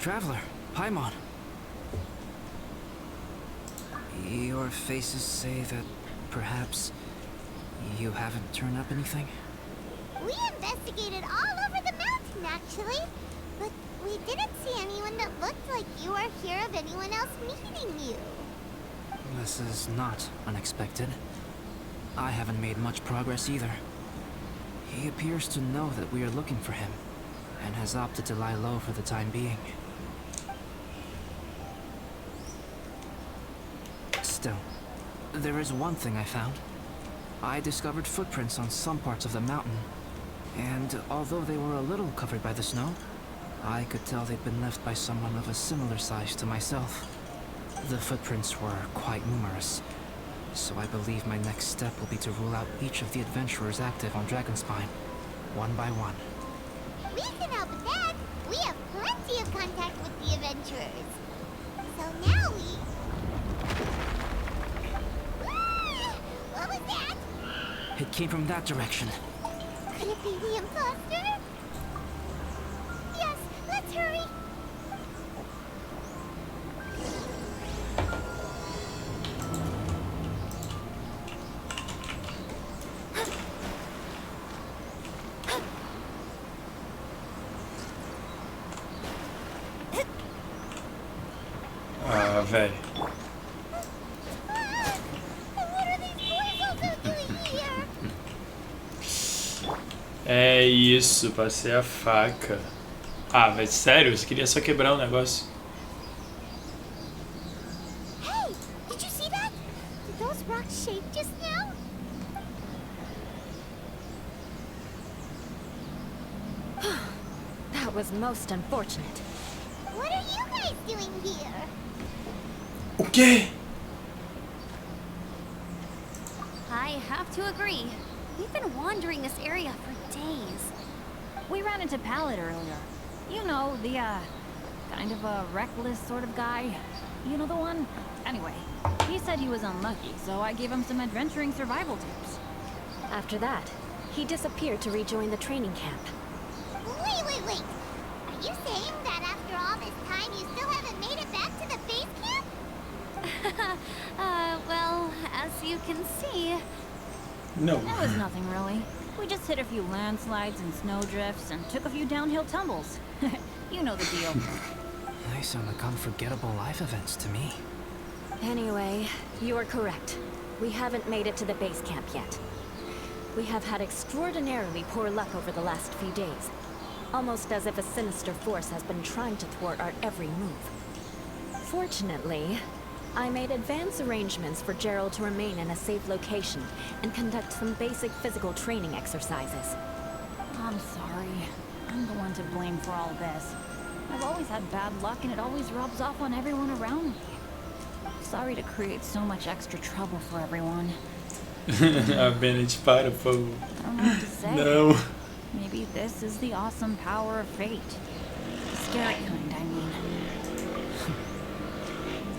traveler, Paimon. Your faces say that perhaps you haven't turned up anything? We investigated all over the mountain, actually. But we didn't see anyone that looked like you or hear of anyone else meeting you. This is not unexpected. I haven't made much progress either. He appears to know that we are looking for him, and has opted to lie low for the time being. Still, there is one thing I found. I discovered footprints on some parts of the mountain, and although they were a little covered by the snow, I could tell they'd been left by someone of a similar size to myself. The footprints were quite numerous, so I believe my next step will be to rule out each of the adventurers active on Dragonspine, one by one. We can help with that. We have plenty of contact with the adventurers. So now we... What was that? It came from that direction. Could it be the imposter? Yes, let's hurry. Ah, velho. É isso, passei a faca. Ah, velho, sério? Você queria só quebrar um negócio? Hey, did you see that? Did those rocks shake just now? That was most unfortunate. What are you guys doing here? O quê? I have to agree. We've been wandering this area for days. We ran into Pallet earlier. You know, the, kind of a reckless sort of guy. You know the one? Anyway, he said he was unlucky, so I gave him some adventuring survival tips. After that, he disappeared to rejoin the training camp. Wait. Are you saying that after all this time you still haven't made it back to the base camp? Well, as you can see... Não. It was nothing really. We just hit a few landslides and snowdrifts and took a few downhill tumbles. You know the deal. They sound like unforgettable life events to me. Anyway, you are correct. We haven't made it to the base camp yet. We have had extraordinarily poor luck over the last few days. Almost as if a sinister force has been trying to thwart our every move. Fortunately, I made advance arrangements for Gerald to remain in a safe location and conduct some basic physical training exercises. I'm sorry. I'm the one to blame for all this. I've always had bad luck and it always rubs off on everyone around me. Sorry to create so much extra trouble for everyone. A Bennett para, por favor. I don't know what to say. Não. Maybe this is the awesome power of fate. The scary kind, I mean.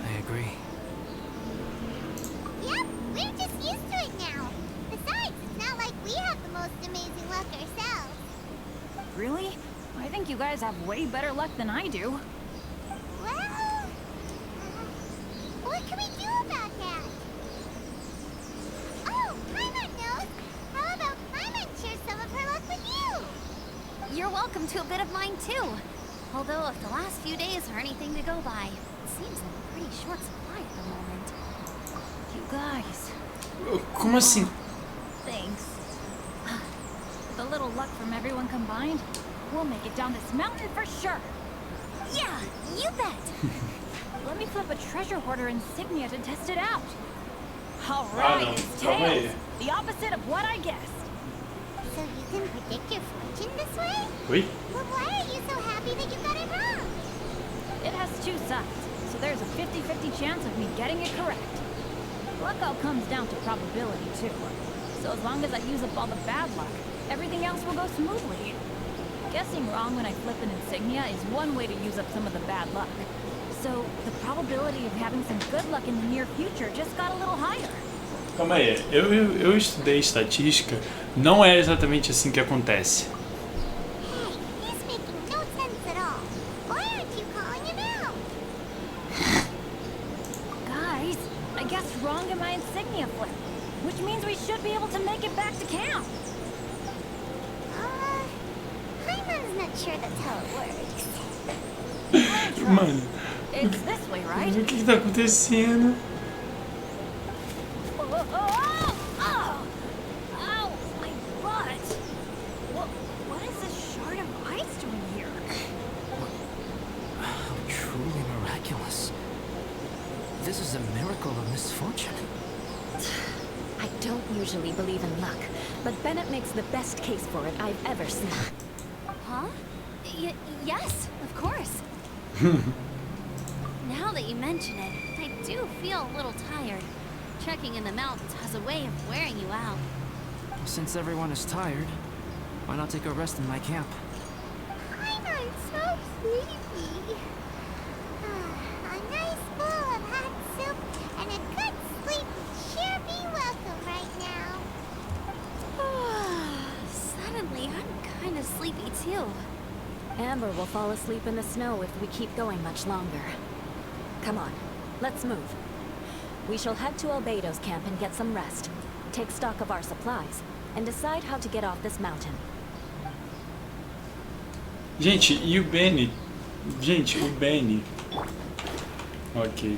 I agree. Yep, we're just used to it now. Besides, it's not like we have the most amazing luck ourselves. Really? I think you guys have way better luck than I do. Well, what can we do about that? Oh, Paimon knows. How about Paimon share some of her luck with you? You're welcome to a bit of mine too. Although if the last few days are anything to go by, it seems in a pretty short supply at the moment. You guys. Como assim? Thanks. With a little luck from everyone combined, we'll make it down this mountain for sure. Yeah, you bet. Let me flip a treasure hoarder insignia to test it out. All Ah, right, não. it's Calma aí. tails. The opposite of what I guessed. So you can predict your fortune this way? Oi? Well, why are you so happy that you got it wrong? It has two sides, so there's a 50-50 chance of me getting it correct. Luck all comes down to probability, too. So as long as I use up all the bad luck, everything else will go smoothly. Guessing wrong when I flip an insignia is one way to use up some of the bad luck. So the probability of having some good luck in the near future just got a little higher. Calma aí, eu estudei estatística, não é exatamente assim que acontece. Hey, he's making no sense at all. Why aren't you calling I guess wrong in my insignia flip, which means we should be able to make it back to camp. Paimon's not sure that's how it works. Mano, It's this way, right? o que tá acontecendo? Ow, my butt. What is this shard of ice doing here? How truly miraculous. This is a miracle of misfortune. I don't usually believe in luck, but Bennett makes the best case for it I've ever seen. Huh? Yes, of course. Now that you mention it, I do feel a little tired. Trekking in the mountains has a way of wearing you out. Since everyone is tired, why not take a rest in my camp? Paimon's so sleepy. A nice bowl of hot soup and a good sleep would sure be welcome right now. Suddenly, I'm kind of sleepy too. Amber will fall asleep in the snow if we keep going much longer. Come on, let's move. We shall head to Albedo's camp and get some rest, take stock of our supplies, and decide how to get off this mountain. Gente, e o Benny? Gente, o Benny. Ok.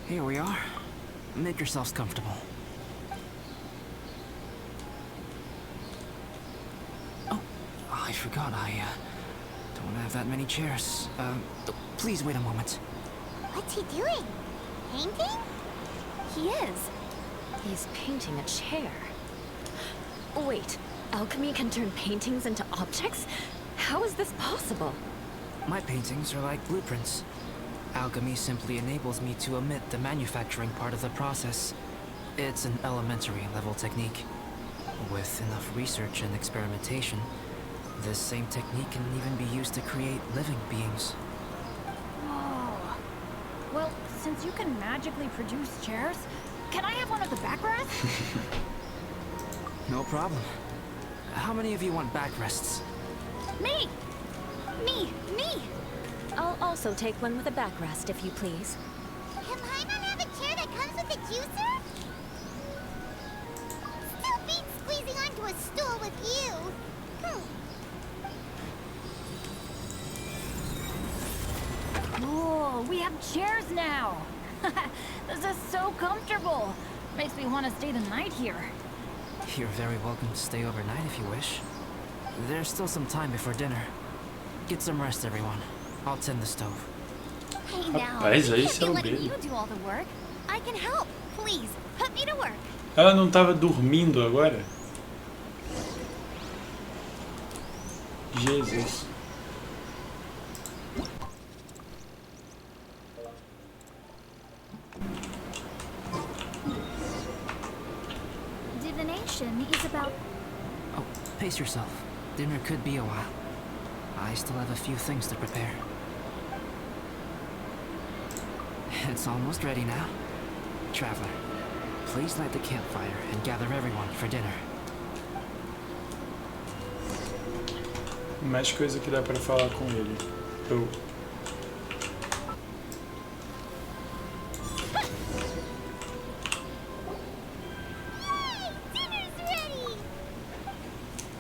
Here we are. Make yourselves comfortable. Oh, I forgot I don't have that many chairs. Please wait a moment. What's he doing? Painting? He is. He's painting a chair. Wait, alchemy can turn paintings into objects? How is this possible? My paintings are like blueprints. Alchemy simply enables me to omit the manufacturing part of the process. It's an elementary level technique. With enough research and experimentation, this same technique can even be used to create living beings. Whoa. Well, since you can magically produce chairs, can I have one of the backrests? No problem. How many of you want backrests? Me! Me! I'll also take one with a backrest, if you please. Can Paimon have a chair that comes with a juicer? Still beats squeezing onto a stool with you. Whoa, we have chairs now. This is so comfortable. Makes me want to stay the night here. You're very welcome to stay overnight if you wish. There's still some time before dinner. Get some rest, everyone. I'll tend the stove. Hey now, Rapaz, we aí can't isso be é o letting Albedo. you do all the work. I can help. Please, put me to work. Ela não tava dormindo agora? Jesus. Divination is about... Oh, pace yourself. Dinner could be a while. I still have a few things to prepare. It's almost ready now. Traveler, please light the campfire and gather everyone for dinner. Mais coisa que dá pra falar com ele. Eu... Yay! Dinner's ready!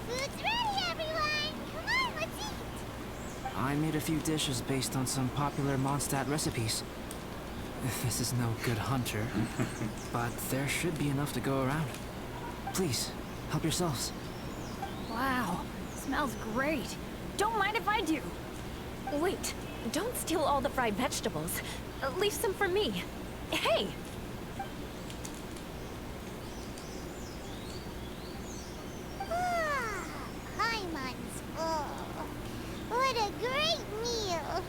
Food's ready, everyone! Come on, let's eat! I made a few dishes based on some popular Mondstadt recipes. This is no good hunter, but there should be enough to go around. Please, help yourselves. Wow, smells great. Don't mind if I do. Wait, don't steal all the fried vegetables. Leave some for me. Hey! Ah, Paimon's full. What a great meal!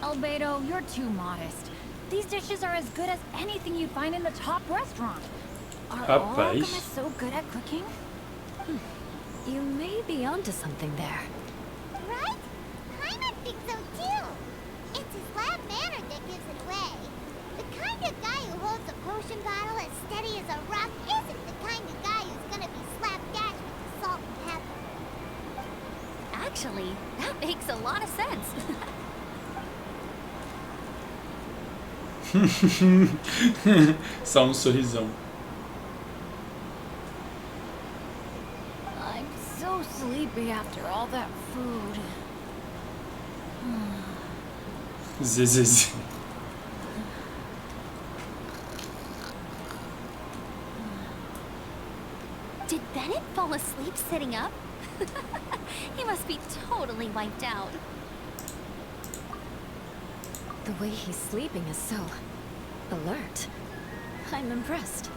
Albedo, you're too modest. These dishes are as good as anything you'd find in the top restaurant. Are all Rapaz. alchemists so good at cooking? You may be onto something there. potion bottle as steady as a rock isn't the kind of guy who's gonna be slapdash with salt and pepper. Actually, that makes a lot of sense. Só um sorrisão. I'm so sleepy after all that food. Zezeze. Did Bennett fall asleep sitting up? He must be totally wiped out. The way he's sleeping is so alert. I'm impressed.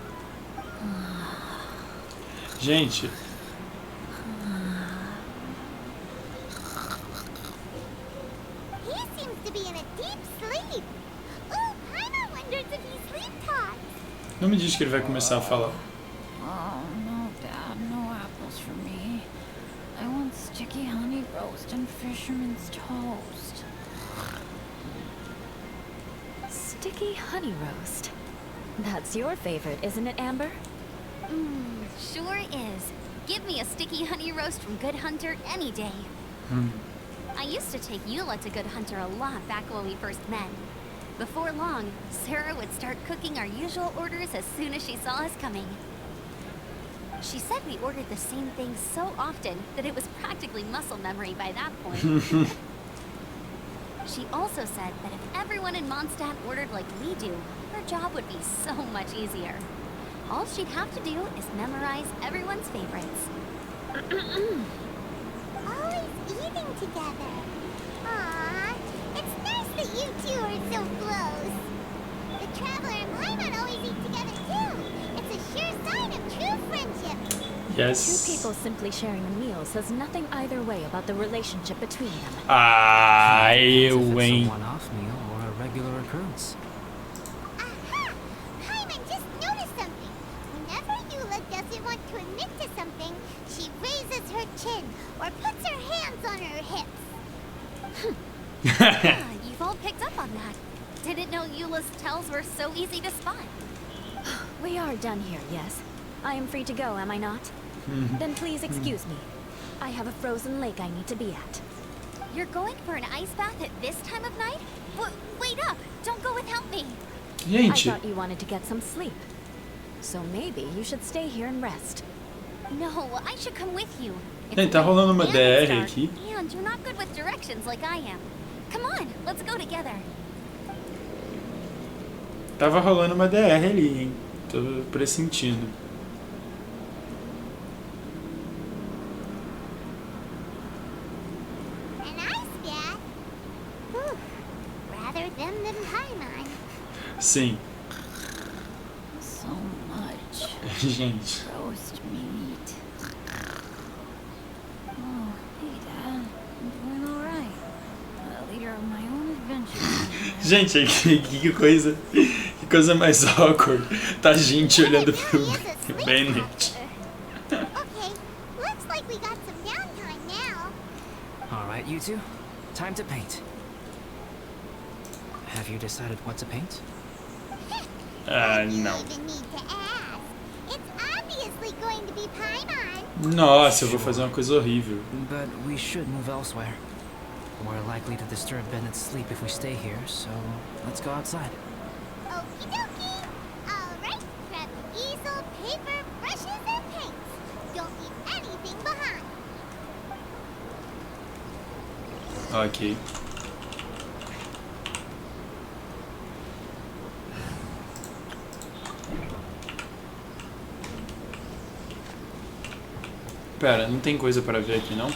Gente, He seems to be in a deep sleep. Ooh, Paimon wonders if he sleep talks. não me diz que ele vai começar a falar. Oh, no, Dad, no apples for me. I want sticky honey roast and fisherman's toast. Sticky honey roast. That's your favorite, isn't it, Amber? Sure is. Give me a sticky honey roast from Good Hunter any day. I used to take Eula to Good Hunter a lot back when we first met. Before long, Sarah would start cooking our usual orders as soon as she saw us coming. She said we ordered the same thing so often that it was practically muscle memory by that point. She also said that if everyone in Mondstadt ordered like we do, her job would be so much easier. All she'd have to do is memorize everyone's favorites. Always eating together. Aww, it's nice that you two are so close. The Traveler and Paimon always eat together too. It's a sure sign of true friendship. Yes. Two people simply sharing a meal says nothing either way about the relationship between them. Ah, As if eu, it's a hein? one-off meal or a regular occurrence. Aha! Paimon just noticed something. Whenever Eula doesn't want to admit to something, she raises her chin or puts her hands on her hips. Ah, you've all picked up on that. Didn't know Eula's tells were so easy to spot. We are done here, yes? I am free to go, am I not? Then please excuse me. I have a frozen lake I need to be at. You're going for an ice bath at this time of night? Wait up! Don't go without me! I Gente, thought you wanted to get some sleep. So maybe you should stay here and rest. No, I should come with you. It's Gente, tá late rolando uma and DR it's dark, aqui. And you're not good with directions like I am. Come on, let's go together. Tava rolando uma DR ali, hein? Tô pressentindo. An ice bath? Whew. Rather them than Paimon. Sim. So much Gente. roast meat. Oh, hey, Dad. I'm doing all right. A leader of my own adventures. Gente, que coisa. Que coisa mais awkward. Tá a gente olhando pro Bennett. Okay, looks like we got some downtime now. All right, you two. Time to paint. Have you decided what to paint? You Não. even need to ask. It's obviously going to be Paimon. Nossa, eu vou fazer uma coisa horrível. But we should move elsewhere. We're likely to disturb Bennett's sleep if we stay here, so let's go outside. Okie dokie. Alright, grab the easel, paper, brushes, and paints. Don't leave anything behind. Ok. Pera, não tem coisa para ver aqui, não?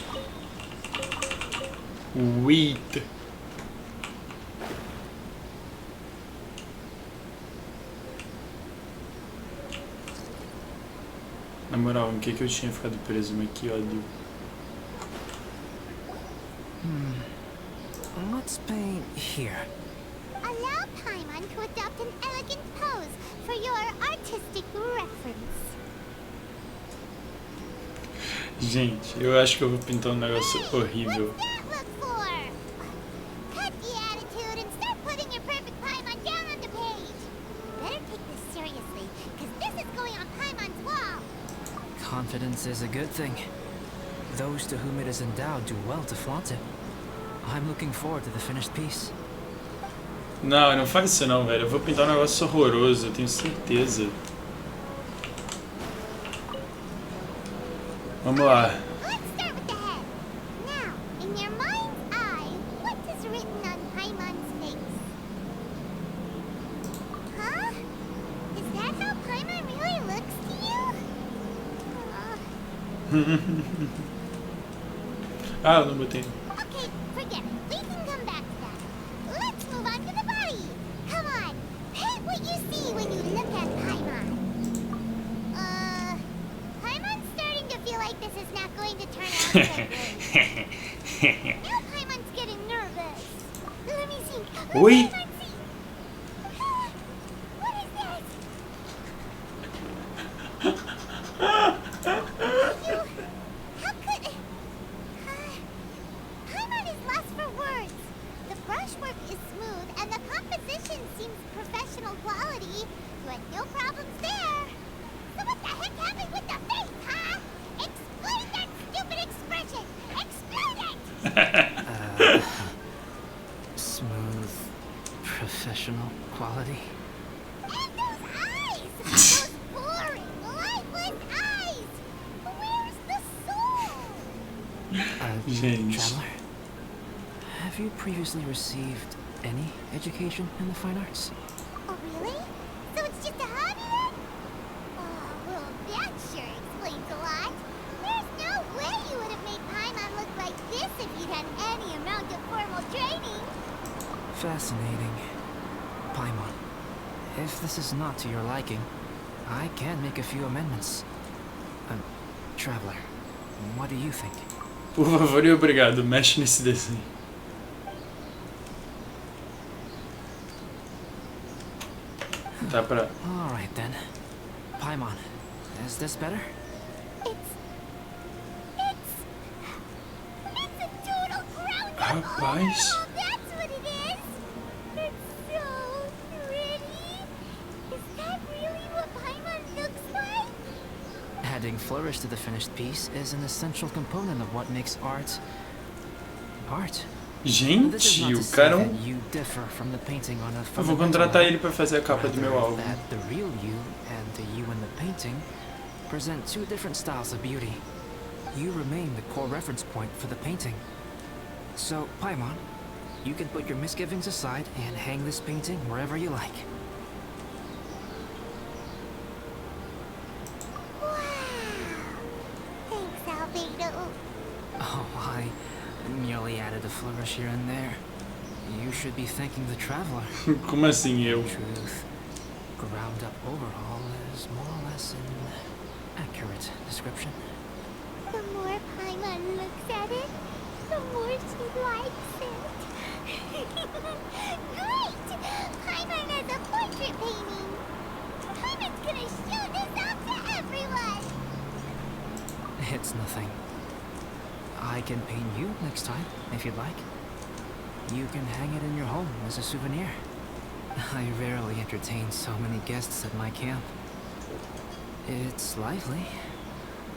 Wheat. Na moral, o que eu tinha ficado preso? Mas que ódio. Let's paint here. Allow Paimon to adopt an elegant pose for your artistic reference. Gente, eu acho que eu vou pintar um negócio horrível. What's that look for? Cut the attitude and start putting your perfect Paimon down on the page. Better take this serious Confidence is a good thing. Those to whom it is endowed do well to flaunt it. I'm looking forward to the finished piece. Não, não faz isso não, velho. Eu vou pintar um negócio horroroso, eu tenho certeza. Vamos lá. Let's start with the head. Now, in your mind's eye, what is written on Paimon's face? Huh? Is that how Paimon really looks to you? Ah, eu não botei. Okay, forget it. We can come back to that. Let's move on to the body. Come on, paint what you see when you look at Paimon. Paimon's starting to feel like this is not going to turn out so great. Now Paimon's getting nervous. Let me see. Oi. Let Paimon see. What is that? How could... Paimon is lost for words. The brushwork is smooth and the composition seems professional quality. You had no problems there. So what the heck happened with the face, huh? Explain that stupid expression! Explain it! Smooth, professional quality. And those eyes! Those boring, lifeless eyes! Where's the soul? Gente. Traveler, have you previously received any education in the fine arts? Oh, really? So it's just a hobby then? Oh, well, that sure explains a lot. There's no way you would have made Paimon look like this if you'd had any amount of formal training. Fascinating. Paimon, if this is not to your liking, I can make a few amendments. Traveler, what do you think? Por favor e obrigado, mexe nesse desenho. Dá pra... Alright then. Paimon, is this better? It's a total crown jewel! Rapaz. Oh, that's what it is! It's so pretty! Is that really what Paimon looks like? Adding flourish to the finished piece is an essential component of what makes art... art. This is not Gente, to o say cara é that um... you differ from the painting on a Eu vou fundamental contratar level. ele pra fazer a capa do meu Rather álbum. that the real you and the you in the painting present two different styles of beauty. You remain the core reference point for the painting. So, Paimon, you can put your misgivings aside and hang this painting wherever you like. Wow! Thanks, Albedo. Oh, I merely added a flourish here and there. You should be thanking the traveler. Como assim eu? Truth. Ground up overhaul is more or less an accurate description. The more Paimon looks at it, the more she likes it. Great! Paimon has a portrait painting. Paimon's gonna show this off to everyone. It's nothing. I can paint you next time, if you'd like. You can hang it in your home as a souvenir. I rarely entertain so many guests at my camp. It's lively.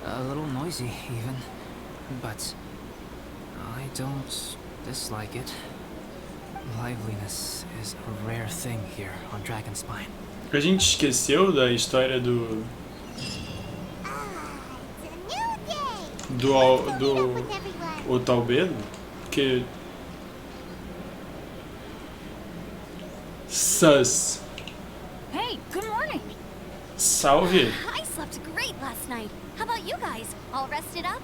A little noisy, even. But I don't dislike it. Liveliness is a rare thing here on Dragonspine. A gente esqueceu da história do... It's a new day. Do outro Albedo? Porque... Sus. Hey, good morning. Salve. I slept great last night. How about you guys? All rested up?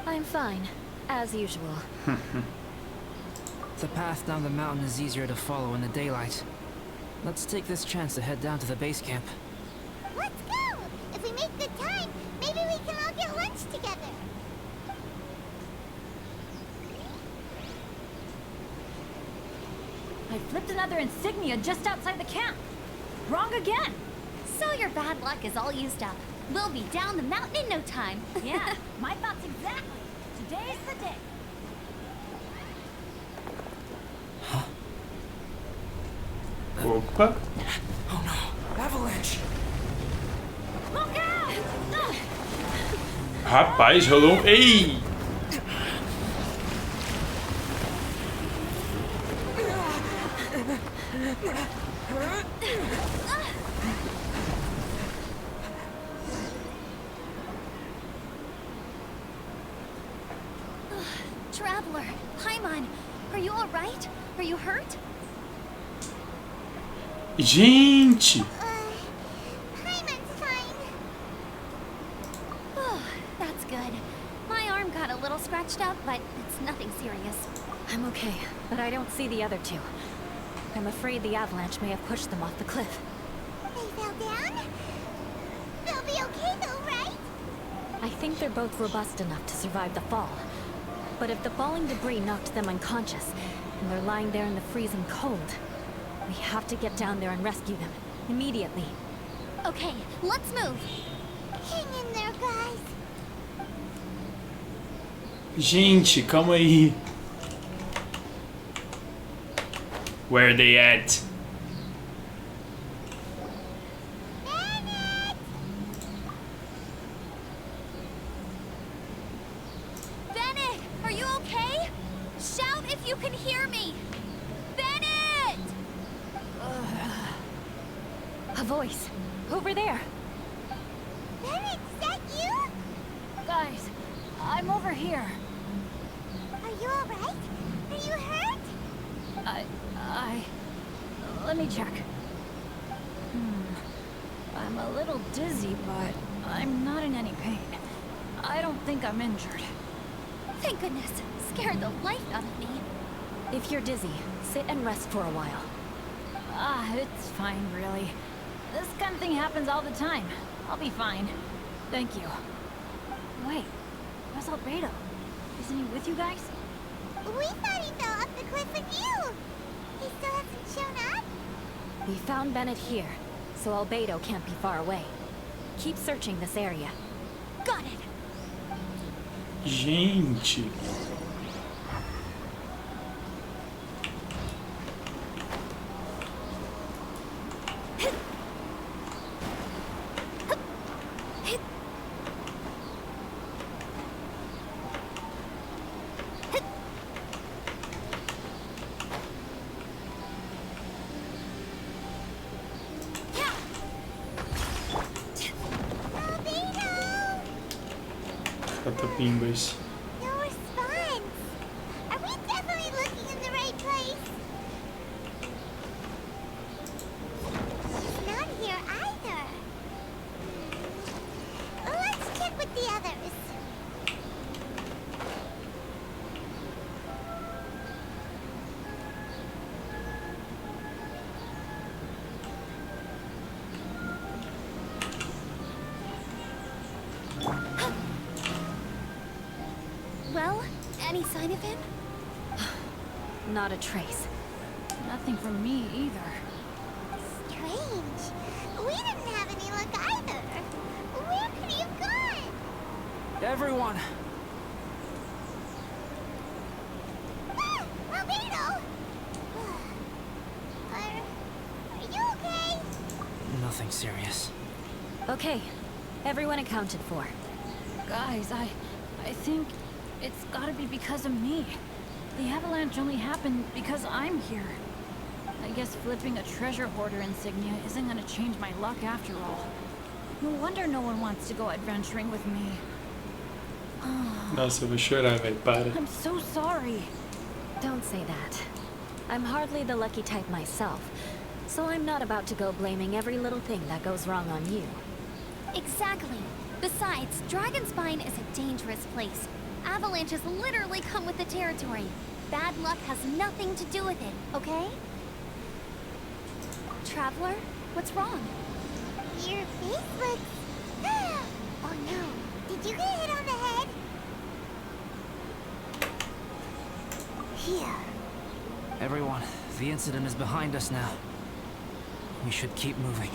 I'm fine, as usual. The path down the mountain is easier to follow in the daylight. Let's take this chance to head down to the base camp. Let's go! If we make good time, maybe we can all get lunch together. I flipped another insignia just outside the camp. Wrong again. So your bad luck is all used up. We'll be down the mountain in no time. Yeah, my thoughts exactly. Today's the day. Opa. Oh no! Avalanche! Look out! Rapaz, rolou um... Ei! Traveler, Paimon, are you alright? Are you hurt? Gente! Paimon's fine. Oh, that's good. My arm got a little scratched up, but it's nothing serious. I'm okay, but I don't see the other two. I'm afraid the avalanche may have pushed them off the cliff. They fell down? They'll be okay though, right? I think they're both robust enough to survive the fall. But if the falling debris knocked them unconscious, and they're lying there in the freezing cold, we have to get down there and rescue them, immediately. Okay, let's move. Hang in there, guys. Gente, calma aí. Where are they at? Bennett, are you okay? Shout if you can hear me. Bennett! A voice! Over there! Bennett, is that you? Guys, I'm over here. Are you alright? Are you hurt? Let me check. I'm a little dizzy, but I'm not in any pain. I don't think I'm injured. Thank goodness. Scared the life out of me. If you're dizzy, sit and rest for a while. It's fine, really. This kind of thing happens all the time. I'll be fine. Thank you. Wait, where's Albedo? Isn't he with you guys? We thought he fell off the cliff with you. He still hasn't shown up? We found Bennett here, so Albedo can't be far away. Keep searching this area. Got it. Gente. Catapimbas. No response. Are we definitely looking in the right place? He's not here either. Let's check with the others. Well, any sign of him? Not a trace. Nothing from me either. Strange. We didn't have any luck either. Where could he have gone? Everyone! Ah, Albedo! Are you okay? Nothing serious. Okay, everyone accounted for. Guys, I think it's gotta be because of me. The avalanche only happened because I'm here. I guess flipping a treasure hoarder insignia isn't gonna change my luck after all. No wonder no one wants to go adventuring with me. Nossa, eu vou chorar, velho. Para. I'm so sorry. Don't say that. I'm hardly the lucky type myself, so I'm not about to go blaming every little thing that goes wrong on you. Exactly. Besides, Dragonspine is a dangerous place. Avalanches literally come with the territory. Bad luck has nothing to do with it, okay? Traveler, what's wrong? Your face looks... Oh no. Did you get hit on the head? Here. Everyone, the incident is behind us now. We should keep moving.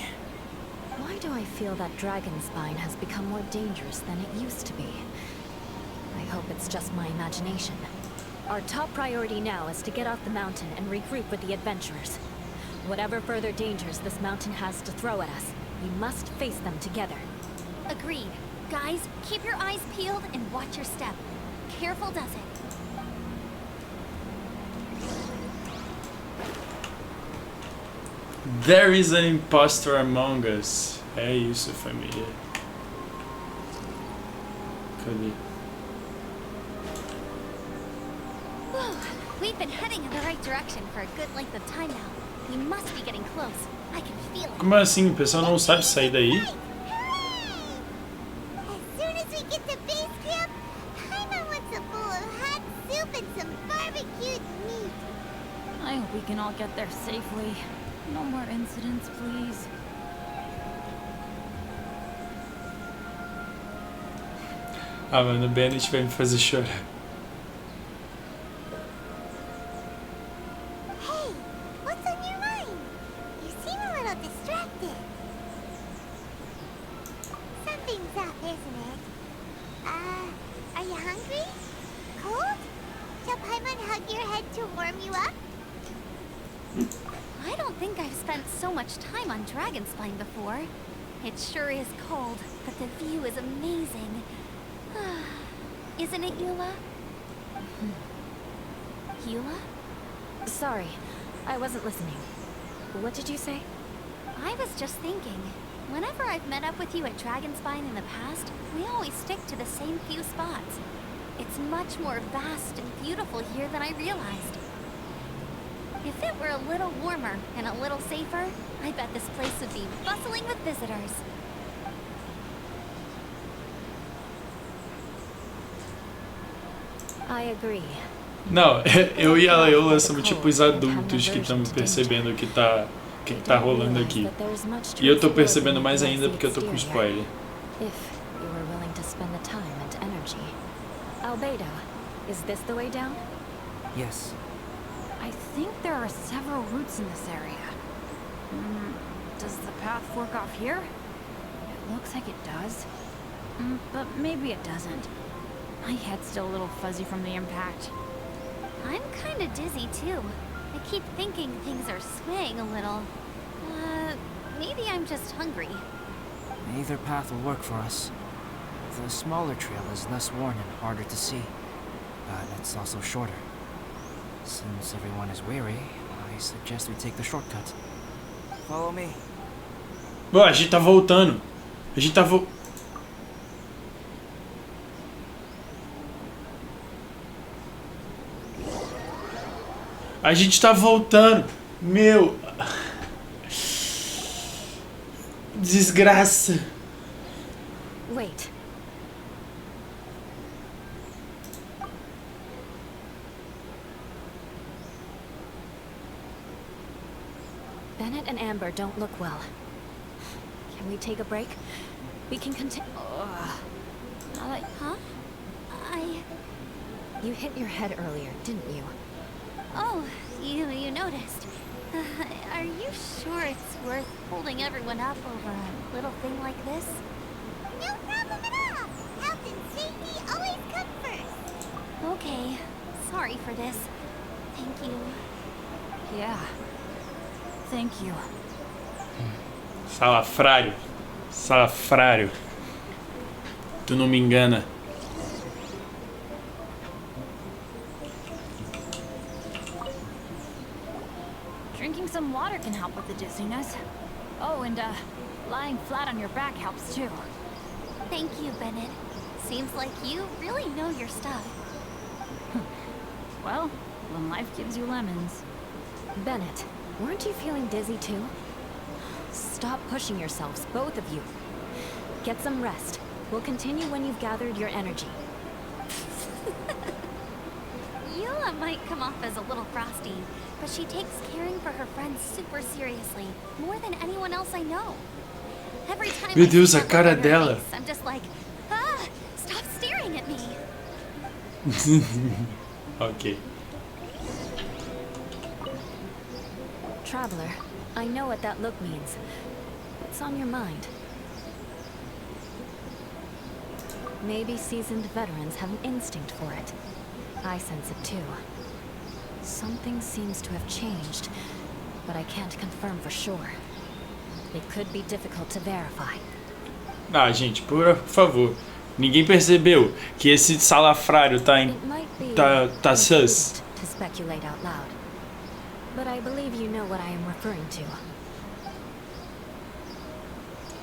Why do I feel that Dragonspine has become more dangerous than it used to be? I hope it's just my imagination. Our top priority now is to get off the mountain and regroup with the adventurers. Whatever further dangers this mountain has to throw at us, we must face them together. Agreed. Guys, keep your eyes peeled and watch your step. Careful does it. There is an imposter among us. É isso, família. Cadê? Whew, we've been heading in the right direction for a good length of time now. We must be getting close. I can feel it. Como assim? O pessoal não sabe sair daí? As soon as we get to base camp, Paimon wants a bowl of hot soup and some barbecued meat. I hope we can all get there safely. No more incidents, please. Ah, mano, o Bennett vai me fazer chorar. Hey, what's on your mind? You seem a little distracted. Something's up, isn't it? Are you hungry? Cold? Shall Paimon hug your head to warm you up? I don't think I've spent so much time on Dragonspine before. It sure is cold, but the view is amazing. Isn't it, Eula? Eula? Sorry, I wasn't listening. What did you say? I was just thinking, whenever I've met up with you at Dragonspine in the past, we always stick to the same few spots. It's much more vast and beautiful here than I realized. If it were a little warmer and a little safer, I bet this place would be bustling with visitors. I agree. Não, eu e a Leola somos tipo os adultos que estamos percebendo o que tá rolando aqui. E eu tô percebendo mais ainda porque eu tô com spoiler. If you were willing to spend the time and energy. Albedo, is this the way down? Yes. I think there are several routes in this area. Does the path fork off here? It looks like it does. But maybe it doesn't. My head's still a little fuzzy from the impact. I'm kinda dizzy too. I keep thinking things are swaying a little. Maybe I'm just hungry. Either path will work for us. The smaller trail is less worn and harder to see, but it's also shorter. Since everyone is weary, I suggest we take the shortcut. Follow me. Bom, a gente tá voltando. A gente tá A gente tá voltando. Meu. Desgraça. Wait. Bennett and Amber don't look well. Can we take a break? We can continue. Huh? You hit your head earlier, didn't you? Oh, you noticed. Are you sure it's worth holding everyone up over a little thing like this? No problem at all. Health and safety always come first. Okay. Sorry for this. Thank you. Yeah. Thank you. Salafrário. Salafrário. Tu não me engana. Drinking some water can help with the dizziness. Oh, and lying flat on your back helps too. Thank you, Bennett. Seems like you really know your stuff. Well, when life gives you lemons. Bennett, weren't you feeling dizzy too? Stop pushing yourselves, both of you. Get some rest. We'll continue when you've gathered your energy. Eula might come off as a little frosty, but she takes caring for her friends super seriously, more than anyone else I know. Every time Meu I Deus, see a that cara look on her dela. face, I'm just like, stop staring at me. Ok. Traveler, I know what that look means. What's on your mind? Maybe seasoned veterans have an instinct for it. I sense it too. Something seems to have changed, but I can't confirm for sure. It could be difficult to verify. Ah, gente, por favor. Ninguém percebeu que esse salafrário tá em... tá sus. To speculate out loud. But I believe you know what I am referring to.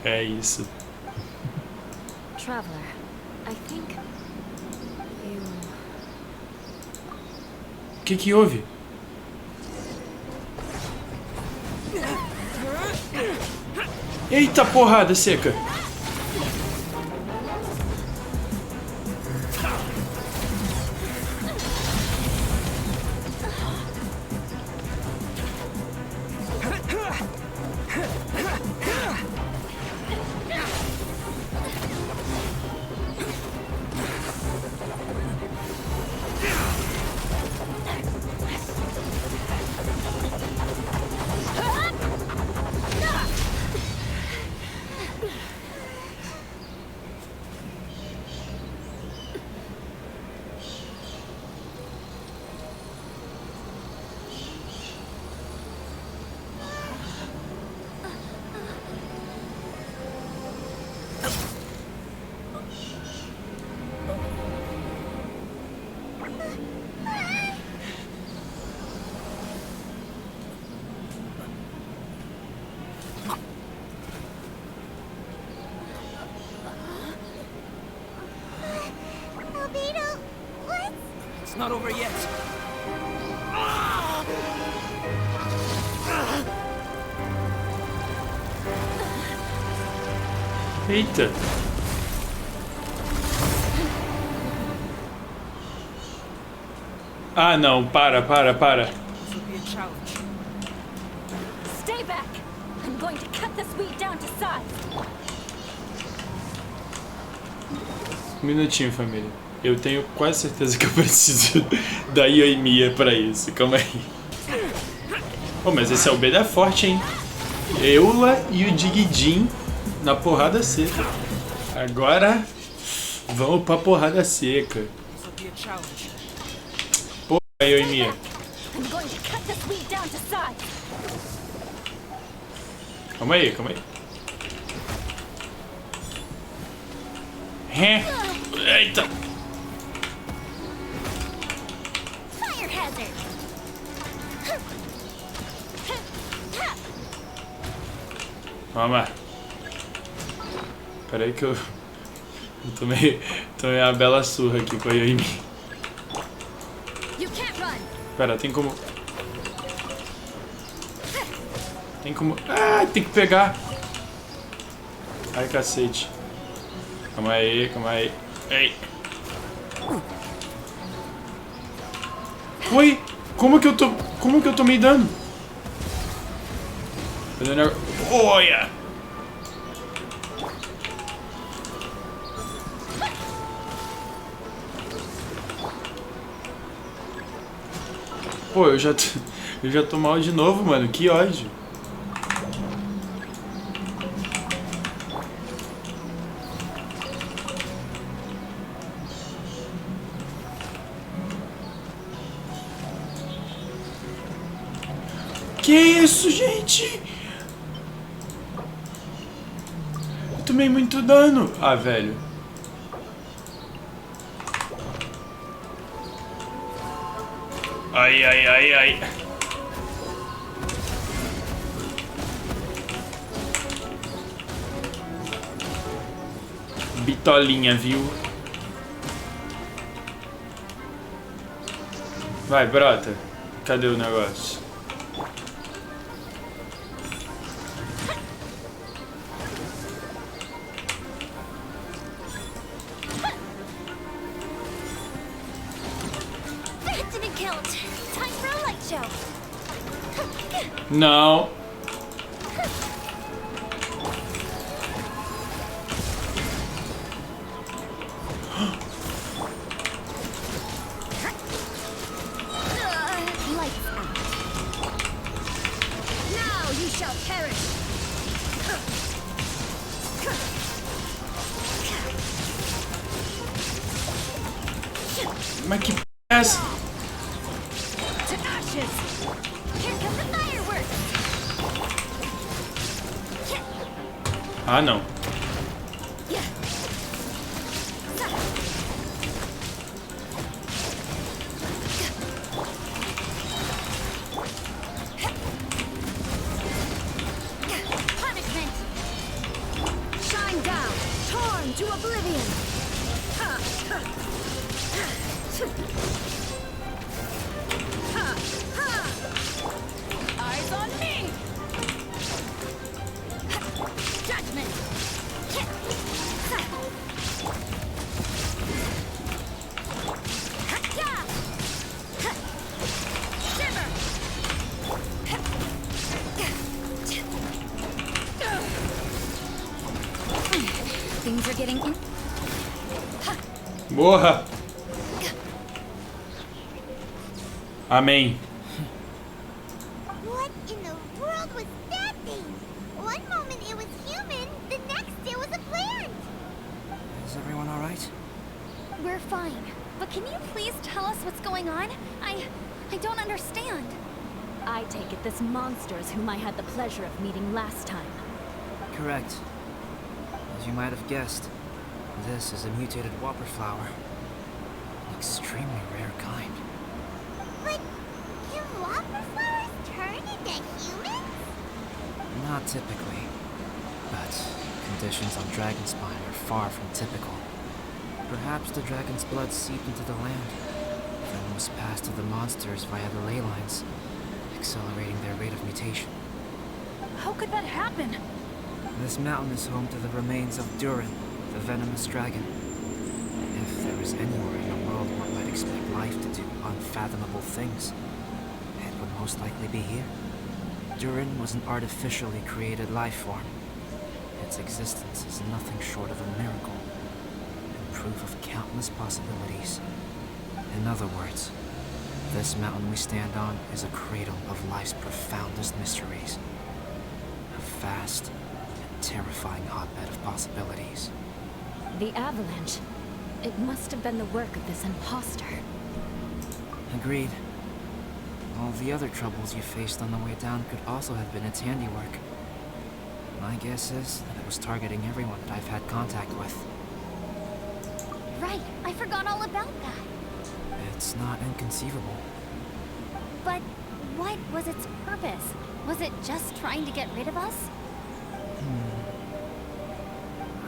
É isso. Traveler, I think you... O que houve? Eita porrada seca! Albedo, what? It's not over yet. Eita! Ah, não, para. This will be a challenge. Stay back! I'm going to cut this wheat down to size. Um minutinho, família. Eu tenho quase certeza que eu preciso da Yoimiya pra isso. Calma aí. Oh, mas esse Albedo é forte, hein? Eula e o diggsVODs na porrada seca. Agora vamos pra porrada seca. This will be a challenge. Porra, Yoimiya. I'm going to cut this wheat down to size. Calma aí. Eita! Fire hazard! Vamos lá. Pera aí que eu tomei uma bela surra aqui com a Yoimiya. You can't run. Pera, tem como... Ah, tem que pegar. Ai, cacete. Calma aí. Ei. Oi, como que eu tomei dano? Olha! Pô, eu já tô mal de novo, mano. Que ódio. Que isso, gente? Eu tomei muito dano. Ah, velho. Ai. Bitolinha, viu? Vai, brota. Cadê o negócio? That didn't count. Time for a light show. Não. Lights out. Now you shall perish. Mas que p é essa? To ashes. Here come the fireworks. Ah, não. into oblivion! Ha! Ha! Ha! Ha! Eyes on me! Judgment! Things are getting in. Morra! Amém. What in the world was that thing? One moment it was human, the next it was a plant. Is everyone alright? We're fine. But can you please tell us what's going on? I don't understand. I take it this monster is whom I had the pleasure of meeting last time. Correct. As you might have guessed, this is a mutated whopper flower. An extremely rare kind. But can whopper flowers turn into humans? Not typically, but conditions on Dragonspine are far from typical. Perhaps the dragon's blood seeped into the land, then was passed to the monsters via the ley lines, accelerating their rate of mutation. How could that happen? This mountain is home to the remains of Durin, the venomous dragon. If there is anywhere in the world one might expect life to do unfathomable things, it would most likely be here. Durin was an artificially created life form. Its existence is nothing short of a miracle, and proof of countless possibilities. In other words, this mountain we stand on is a cradle of life's profoundest mysteries. A vast and terrifying hotbed of possibilities. The avalanche. It must have been the work of this imposter. Agreed. All the other troubles you faced on the way down could also have been its handiwork. My guess is that it was targeting everyone that I've had contact with. Right, I forgot all about that. It's not inconceivable. But what was its purpose? Was it just trying to get rid of us?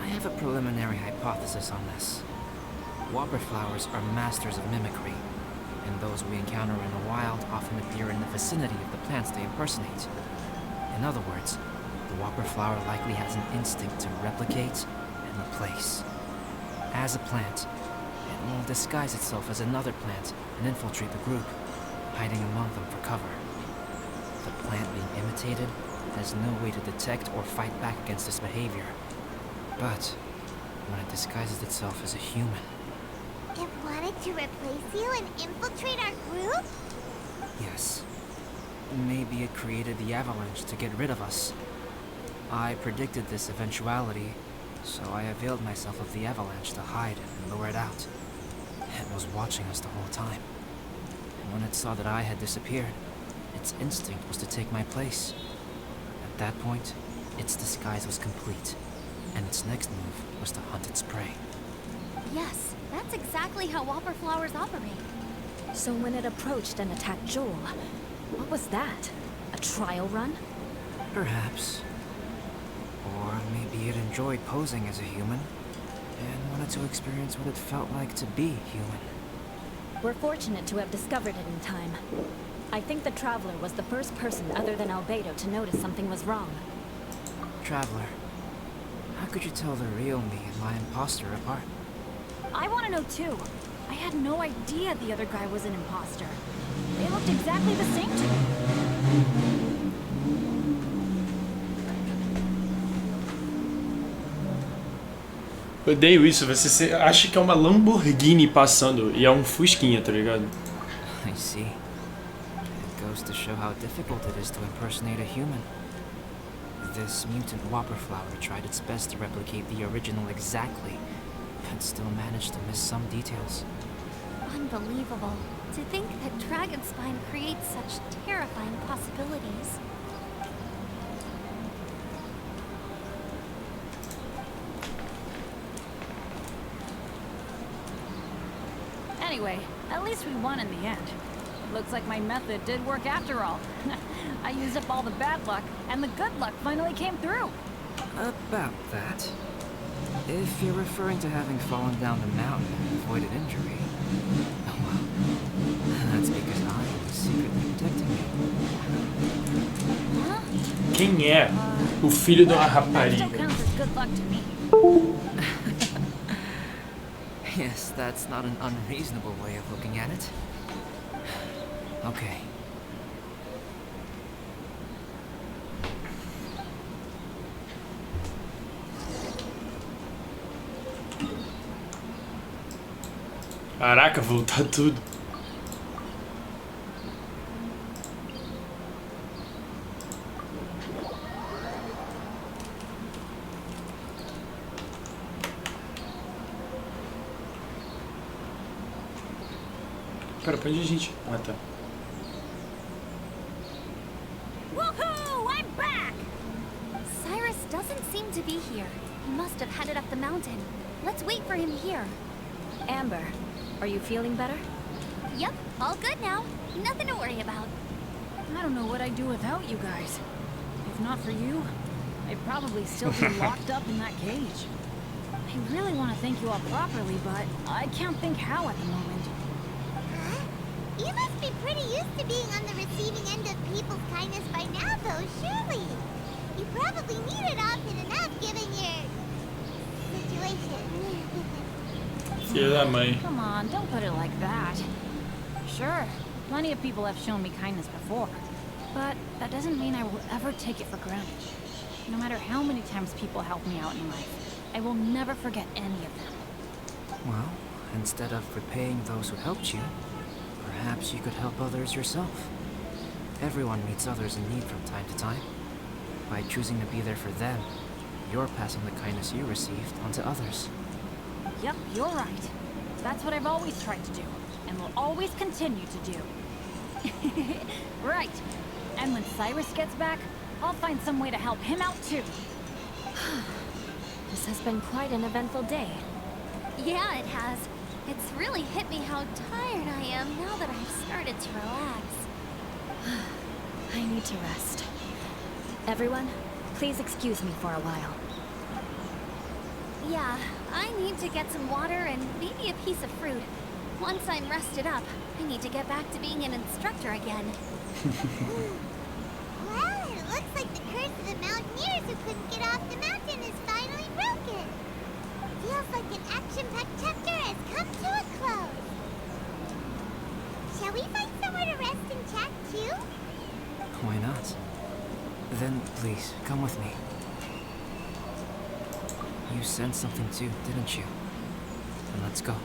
I have a preliminary hypothesis on this. Whopper flowers are masters of mimicry, and those we encounter in the wild often appear in the vicinity of the plants they impersonate. In other words, the whopper flower likely has an instinct to replicate and replace. As a plant, it will disguise itself as another plant and infiltrate the group, hiding among them for cover. The plant being imitated has no way to detect or fight back against this behavior. But when it disguises itself as a human... It wanted to replace you and infiltrate our group? Yes. Maybe it created the avalanche to get rid of us. I predicted this eventuality, so I availed myself of the avalanche to hide and lure it out. It was watching us the whole time. And when it saw that I had disappeared, its instinct was to take my place. At that point, its disguise was complete, and its next move was to hunt its prey. Yes, that's exactly how whopper flowers operate. So when it approached and attacked Joel, what was that? A trial run? Perhaps. Or maybe it enjoyed posing as a human, and wanted to experience what it felt like to be human. We're fortunate to have discovered it in time. I think the Traveler was the first person other than Albedo to notice something was wrong. Traveler, how could you tell the real me and my imposter apart? I want to know too. I had no idea the other guy was an imposter. They looked exactly the same to me. Eu odeio isso, você acha que é uma Lamborghini passando e é um Fusquinha, tá ligado? I see. It goes to show how difficult it is to impersonate a human. This mutant whopper flower tried its best to replicate the original exactly, but still managed to miss some details. Unbelievable. To think that Dragonspine creates such terrifying possibilities. Anyway, at least we won in the end. Looks like my method did work after all. I used up all the bad luck, and the good luck finally came through. About that. If you're referring to having fallen down the mountain and avoided injury, oh well, that's because I was secretly protecting you. Quem é o filho de uma That rapariga? still counts as good luck to me. Yes, that's not an unreasonable way of looking at it. Okay. Caraca, voltar tudo. Pera, pra onde a gente... Ah, tá. Woohoo! I'm back! Cyrus doesn't seem to be here. He must have headed up the mountain. Let's wait for him here. Amber, are you feeling better? Yep, all good now. Nothing to worry about. I don't know what I'd do without you guys. If not for you, I'd probably still be locked up in that cage. I really want to thank you all properly, but I can't think how at the moment. Huh? You must be pretty used to being on the receiving end of people's kindness by now, though, surely. You probably need it often enough, given your situation. Filha da mãe. Come on, don't put it like that. Sure, plenty of people have shown me kindness before, but that doesn't mean I will ever take it for granted. No matter how many times people help me out in life, I will never forget any of them. Well, instead of repaying those who helped you, perhaps you could help others yourself. Everyone meets others in need from time to time. By choosing to be there for them, you're passing the kindness you received on to others. Yep, you're right. That's what I've always tried to do, and will always continue to do. Right. And when Cyrus gets back, I'll find some way to help him out too. This has been quite an eventful day. Yeah, it has. It's really hit me how tired I am now that I've started to relax. I need to rest. Everyone, please excuse me for a while. Yeah, I need to get some water and maybe a piece of fruit. Once I'm rested up, I need to get back to being an instructor again. Well, it looks like the curse of the mountaineers who couldn't get off the mountain is finally broken. Feels like an action-packed chapter has come to a close. Shall we find somewhere to rest and chat too? Why not? Then please, come with me. You sensed something too, didn't you? Then let's go.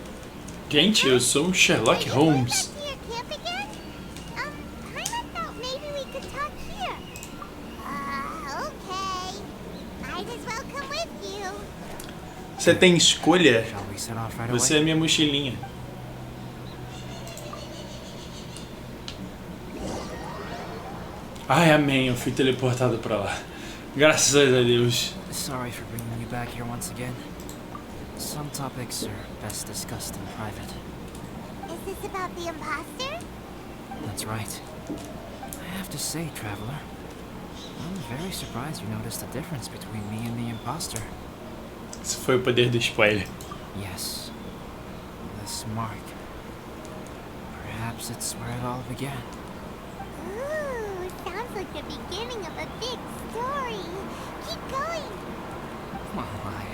Gente, eu sou Sherlock Holmes. Back to your camp again? Kinda thought maybe we could talk here. Okay. Might as well come with you. Você tem escolha? Shall we set off right Você é away? minha mochilinha. Ai, amém, eu fui teleportado pra lá. Graças a Deus. Sorry for bringing you back here once again. Some topics are best discussed in private. Is this about the imposter? That's right. I have to say, Traveler, I'm very surprised you noticed the difference between me and the imposter. Esse foi o poder do spoiler. Yes. This mark. Perhaps it's where it all began. Ooh, sounds like the beginning of a big story. Keep going. Well, I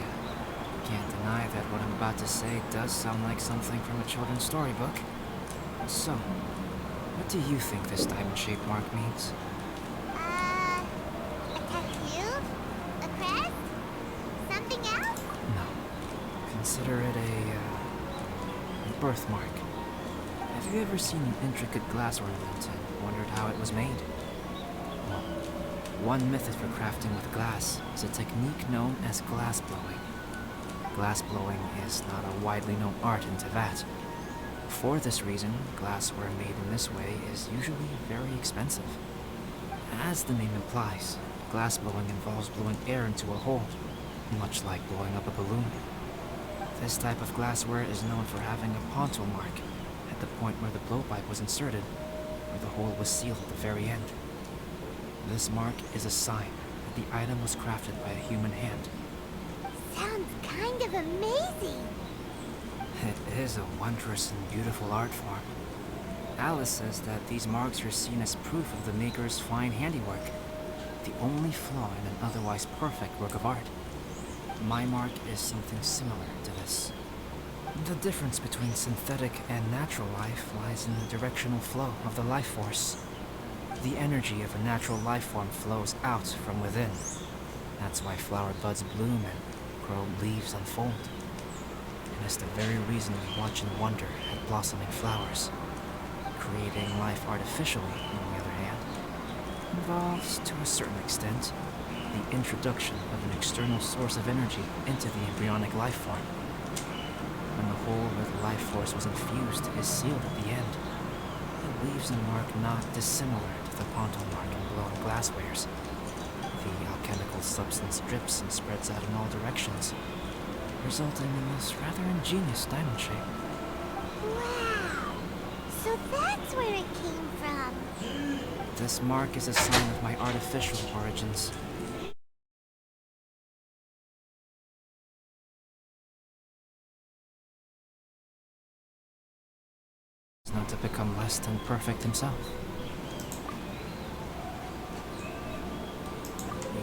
can't deny that what I'm about to say does sound like something from a children's storybook. So, what do you think this diamond-shaped mark means? A tattoo? A crest? Something else? No. Consider it a birthmark. Have you ever seen an intricate glass ornament and wondered how it was made? Well, one method for crafting with glass is a technique known as glass blowing. Glass blowing is not a widely known art in Tibet. For this reason, glassware made in this way is usually very expensive. As the name implies, glass blowing involves blowing air into a hole, much like blowing up a balloon. This type of glassware is known for having a pontil mark at the point where the blowpipe was inserted, where the hole was sealed at the very end. This mark is a sign that the item was crafted by a human hand. sounds kind of amazing. It is a wondrous and beautiful art form. Alice says that these marks are seen as proof of the maker's fine handiwork, the only flaw in an otherwise perfect work of art. My mark is something similar to this. The difference between synthetic and natural life lies in the directional flow of the life force. The energy of a natural life form flows out from within. That's why flower buds bloom and grow leaves unfold. And it's the very reason we watch and wonder at blossoming flowers. Creating life artificially, on the other hand, involves, to a certain extent, the introduction of an external source of energy into the embryonic life form. When the hole where the life force was infused is sealed at the end, it leaves a mark not dissimilar to the ponton mark in blown glasswares. The alchemical substance drips and spreads out in all directions, resulting in this rather ingenious diamond shape. Wow. So that's where it came from. This mark is a sign of my artificial origins. Not to become less than perfect himself.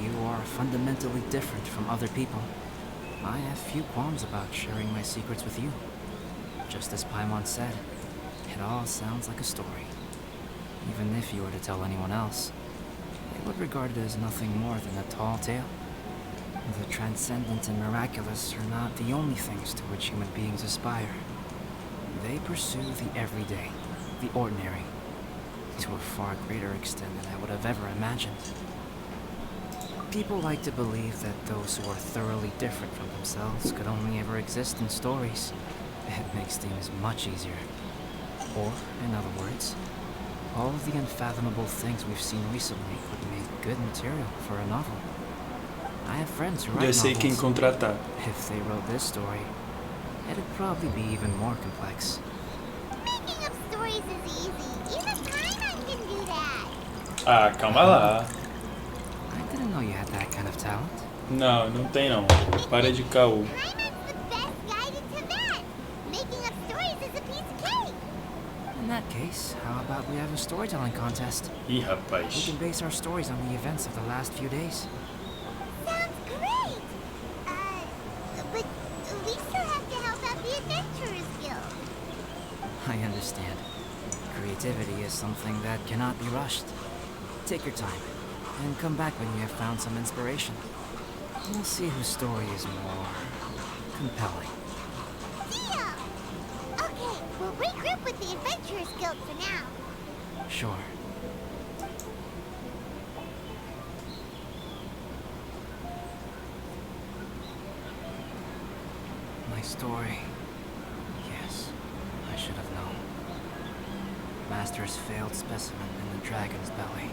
You are fundamentally different from other people. I have few qualms about sharing my secrets with you. Just as Paimon said, it all sounds like a story. Even if you were to tell anyone else, they would regard it as nothing more than a tall tale. The transcendent and miraculous are not the only things to which human beings aspire. They pursue the everyday, the ordinary, to a far greater extent than I would have ever imagined. People like to believe that those who are thoroughly different from themselves could only ever exist in stories. It makes things much easier. Or, in other words, all of the unfathomable things we've seen recently could make good material for a novel. I have friends who write Já sei quem novels. contratar. If they wrote this story, it'd probably be even more complex. Making up stories is easy. Even Paimon can do that. Ah, calma lá. I didn't know you had that kind of talent. Não, não tem não. Para de caô. Paimon's the best guide in Tibet. Making up stories is a piece of cake. In that case, how about we have a storytelling contest? Ih, We rapaz. can base our stories on the events of the last few days. Sounds great. But we still have to help out the Adventurers Guild. I understand. Creativity is something that cannot be rushed. Take your time, and come back when you have found some inspiration. We'll see whose story is more compelling. Deal. Okay, we'll regroup with the Adventurers Guild for now. Sure. My story. Yes, I should have known. Master's failed specimen in the dragon's belly.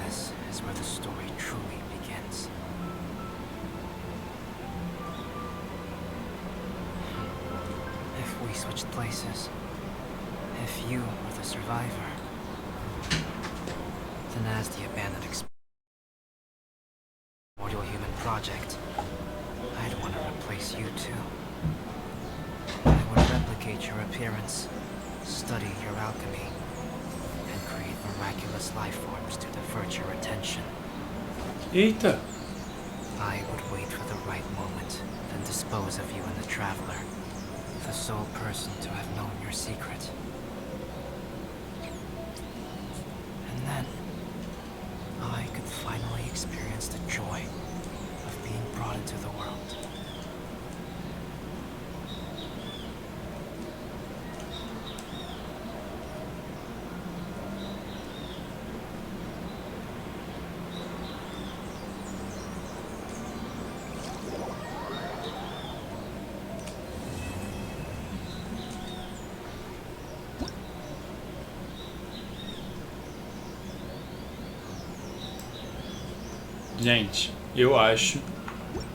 This is where the story truly begins. If we switched places, if you were the survivor, then as the abandoned immortal human project, I'd want to replace you too. I would replicate your appearance, study your alchemy, and create miraculous life forms to divert your attention. Eita. I would wait for the right moment, then dispose of you in the Traveler, the sole person to have known your secret. And then, I could finally experience the joy of being brought into the world. Gente, eu acho.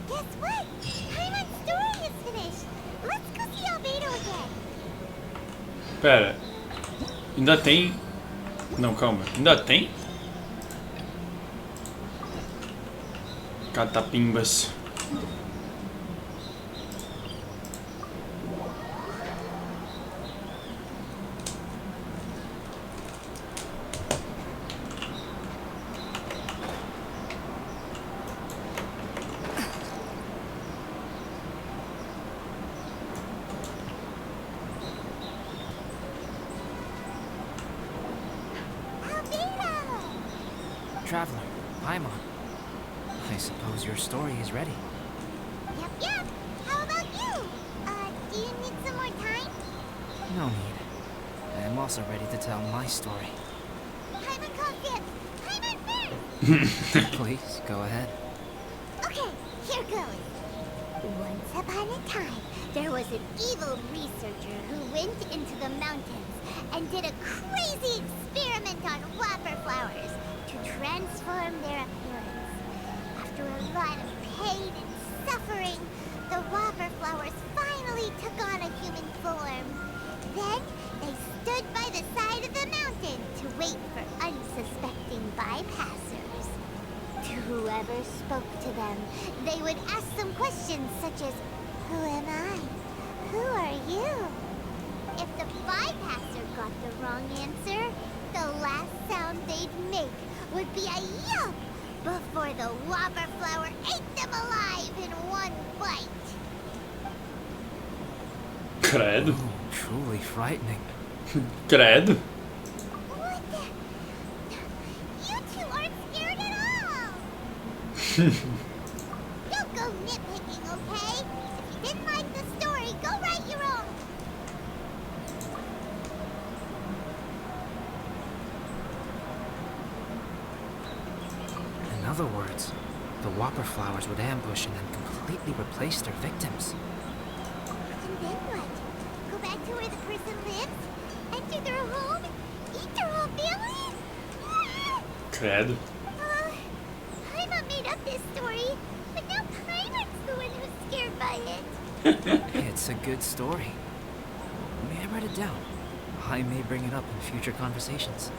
Guess what? Paimon's story is finished. Let's go see Albedo again. Pera. Ainda tem. Não, calma. Ainda tem? Catapimbas. Traveler, Paimon. I suppose your story is ready. Yep. How about you? Do you need some more time? No need. I am also ready to tell my story. Paimon calls dibs. Paimon first! Please, go ahead. Okay, here goes. Once upon a time, there was an evil researcher who went into the mountains and did a crazy experiment on whopper flowers to transform their appearance. After a lot of pain and suffering, the whopper flowers finally took on a human form. Then, they stood by the side of the mountain to wait for unsuspecting bypassers. To whoever spoke to them, they would ask them questions such as, "Who am I? Who are you?" If the bypasser got the wrong answer, the last sound they'd make would be a yelp before the whopper flower ate them alive in one bite. Credo. Oh, truly frightening. Credo. What the? You two aren't scared at all! Don't go nitpicking, okay? If you didn't like the story, go write your own! In other words, the whopper flowers would ambush and then completely replace their victims. And then what? Go back to where the person lives? Enter their home? Eat their whole family? Credo. Paimon made up this story, but now Paimon's the one who's scared by it. It's a good story. May I write it down? I may bring it up in future conversations.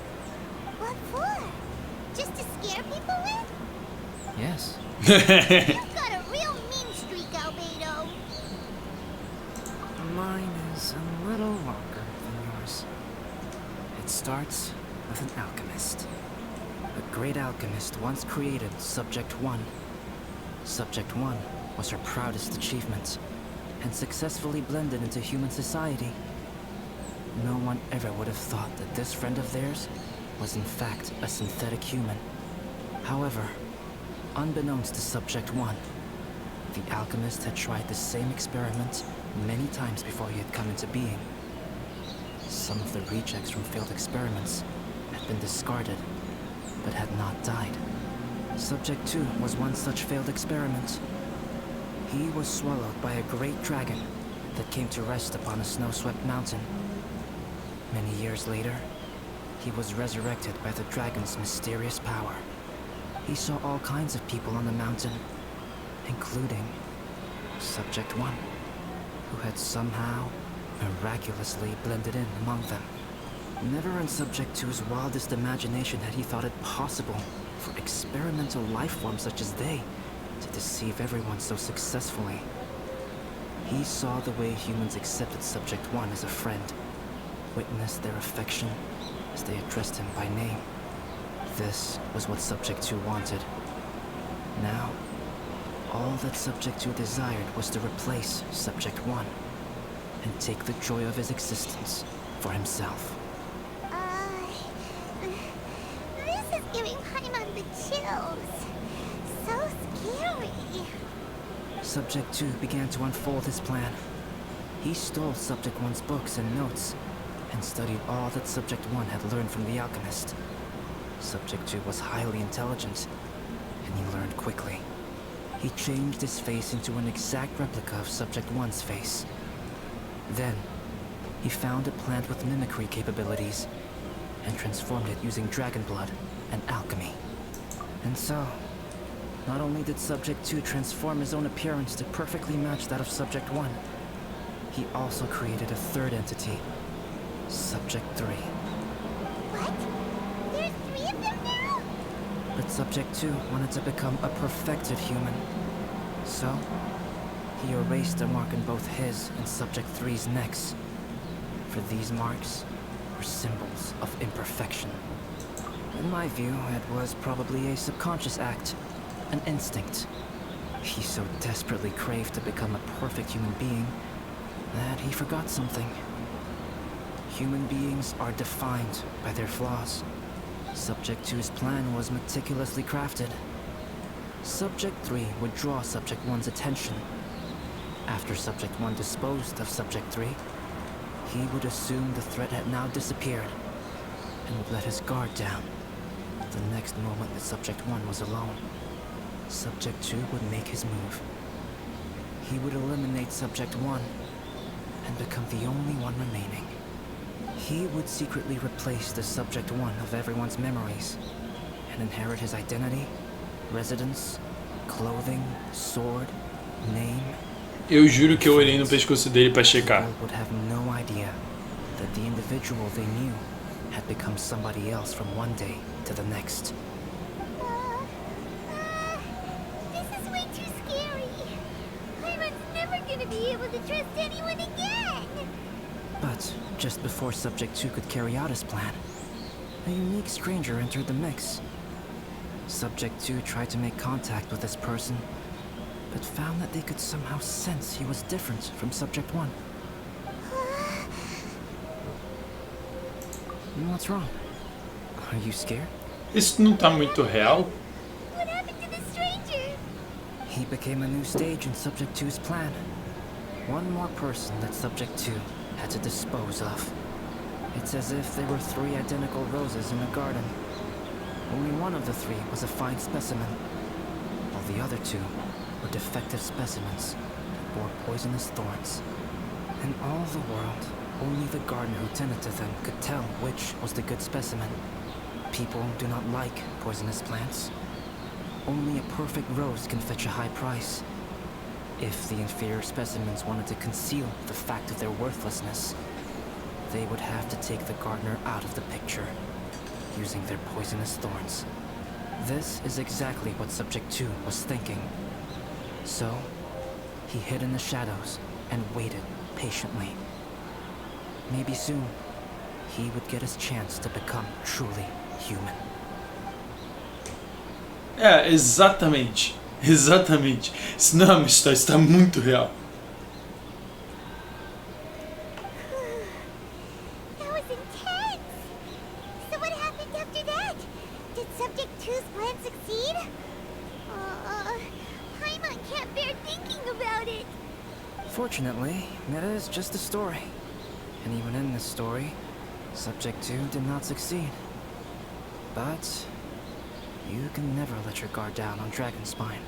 What for? Just to scare people with? Yes. You've got a real mean streak, Albedo. Mine is a little longer than yours. It starts with an alchemist. A great alchemist once created Subject 1. Subject 1 was her proudest achievement, and successfully blended into human society. No one ever would have thought that this friend of theirs was in fact a synthetic human. However, unbeknownst to Subject 1, the alchemist had tried the same experiment many times before he had come into being. Some of the rejects from failed experiments had been discarded, but had not died. Subject 2 was one such failed experiment. He was swallowed by a great dragon that came to rest upon a snow-swept mountain. Many years later, he was resurrected by the dragon's mysterious power. He saw all kinds of people on the mountain, including Subject 1, who had somehow, miraculously blended in among them. Never in Subject 2's wildest imagination had he thought it possible for experimental life forms such as they to deceive everyone so successfully. He saw the way humans accepted Subject 1 as a friend, witnessed their affection as they addressed him by name. This was what Subject 2 wanted. Now, all that Subject 2 desired was to replace Subject 1 and take the joy of his existence for himself. This is giving Paimon the chills. So scary. Subject 2 began to unfold his plan. He stole Subject 1's books and notes, and studied all that Subject 1 had learned from the alchemist. Subject 2 was highly intelligent, and he learned quickly. He changed his face into an exact replica of Subject 1's face. Then, he found a plant with mimicry capabilities, and transformed it using dragon blood and alchemy. And so, not only did Subject 2 transform his own appearance to perfectly match that of Subject 1, he also created a third entity, Subject 3. What? There's 3 of them now? But Subject 2 wanted to become a perfected human. So, he erased a mark in both his and Subject 3's necks. For these marks were symbols of imperfection. In my view, it was probably a subconscious act, an instinct. He so desperately craved to become a perfect human being that he forgot something. Human beings are defined by their flaws. Subject 2's plan was meticulously crafted. Subject 3 would draw Subject 1's attention. After Subject 1 disposed of Subject 3, he would assume the threat had now disappeared and would let his guard down. The next moment that Subject 1 was alone, Subject 2 would make his move. He would eliminate Subject 1 and become the only one remaining. He would secretly replace the Subject 1 of everyone's memories and inherit his identity, residence, clothing, sword, name. Eu juro que eu olhei no pescoço dele pra checar. People would have no idea that the individual they knew had become somebody else from one day to the next. This is way too scary. Paimon's never gonna be able to trust anyone again. But just before Subject 2 could carry out his plan, a unique stranger entered the mix. Subject 2 tried to make contact with this person, but found that they could somehow sense he was different from Subject 1. What's wrong? Are you scared? Isso não tá muito real? What happened to the stranger? He became a new stage in Subject 2's plan. One more person that Subject 2 had to dispose of. It's as if there were 3 identical roses in a garden. Only one of the 3 was a fine specimen, while the other 2 were defective specimens that bore poisonous thorns. In all the world, only the gardener who tended to them could tell which was the good specimen. People do not like poisonous plants. Only a perfect rose can fetch a high price. If the inferior specimens wanted to conceal the fact of their worthlessness, they would have to take the gardener out of the picture, using their poisonous thorns. This is exactly what Subject 2 was thinking. So, he hid in the shadows and waited patiently. Maybe soon, he would get his chance to become truly human. É, exatamente. Exatamente. Isso não é uma história, isso tá muito real. That was intense. So what happened after that? Did Subject 2's plan succeed? Paimon can't bear thinking about it. Fortunately, it is just a story. And even in this story, Subject 2 did not succeed. But you can never let your guard down on Dragonspine.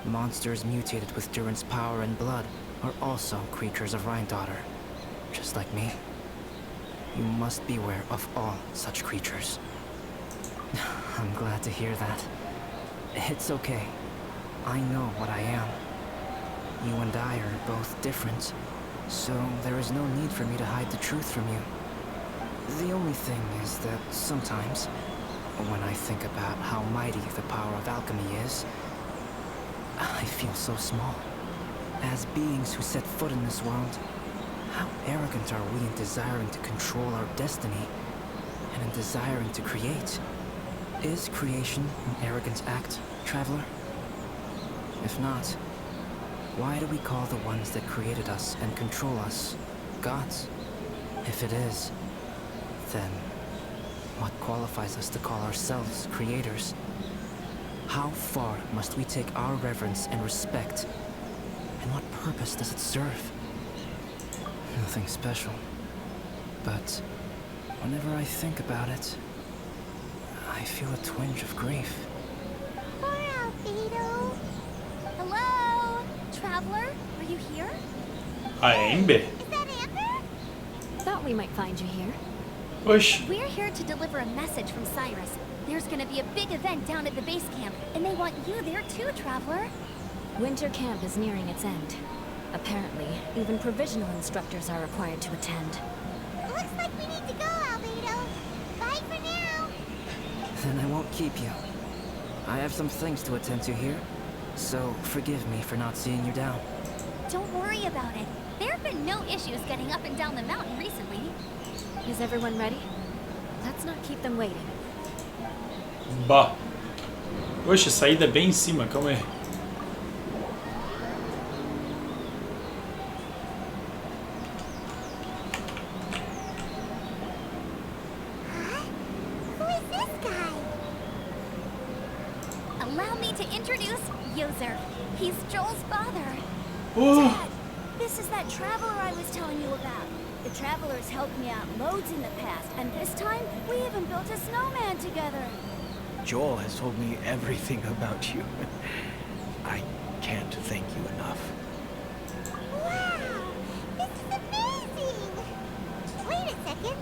Monsters mutated with Durin's power and blood are also creatures of Rhindaughter, just like me. You must beware of all such creatures. I'm glad to hear that. It's okay. I know what I am. You and I are both different, so there is no need for me to hide the truth from you. The only thing is that sometimes, when I think about how mighty the power of alchemy is, I feel so small. As beings who set foot in this world, how arrogant are we in desiring to control our destiny, and in desiring to create? Is creation an arrogant act, traveler? If not, why do we call the ones that created us and control us gods? If it is, then what qualifies us to call ourselves creators? How far must we take our reverence and respect? And what purpose does it serve? Nothing special. But whenever I think about it, I feel a twinge of grief. Poor Albedo. Hello? Traveler? Are you here? A Amber? Is that Amber? Thought we might find you here. Oxe. We're here to deliver a message from Cyrus. There's gonna be a big event down at the base camp, and they want you there too, Traveler. Winter camp is nearing its end. Apparently, even provisional instructors are required to attend. Looks like we need to go, Albedo. Bye for now. Then I won't keep you. I have some things to attend to here, so forgive me for not seeing you down. Don't worry about it. There have been no issues getting up and down the mountain recently. Is everyone ready? Let's not keep them waiting. Bah. Poxa, a saída é bem em cima, calma aí. Huh? Who is this guy? To introduce Yoser. He's Joel's father. Oh, Dad, this is that traveler I was telling you about. The traveler's helped me out loads in the past, and this time we even built a snowman together. Joel has told me everything about you. I can't thank you enough. Wow! This is amazing! Wait a second.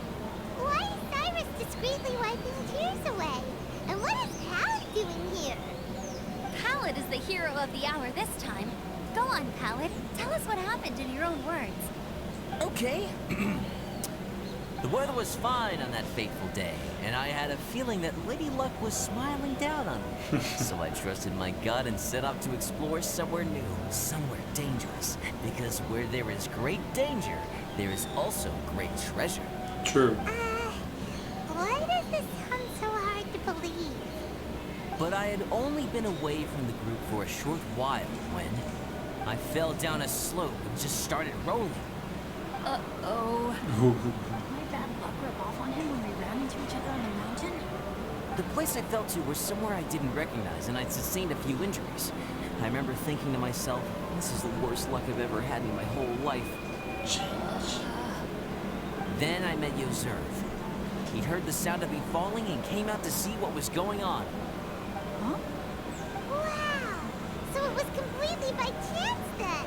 Why is Cyrus discreetly wiping tears away? And what is Pal doing here? Pallet is the hero of the hour this time. Go on, Pallet. Tell us what happened in your own words. Okay. The weather was fine on that fateful day, and I had a feeling that Lady Luck was smiling down on me. So I trusted my gut and set out to explore somewhere new, somewhere dangerous. Because where there is great danger, there is also great treasure. true. Why does this sound so hard to believe? But I had only been away from the group for a short while when I fell down a slope and just started rolling. Uh-oh. Ooh. My bad luck rub off on him when we ran into each other on the mountain? The place I fell to was somewhere I didn't recognize, and I'd sustained a few injuries. I remember thinking to myself, this is the worst luck I've ever had in my whole life. Then I met Yoserv. He'd heard the sound of me falling and came out to see what was going on. Huh? Wow! So it was completely by chance then!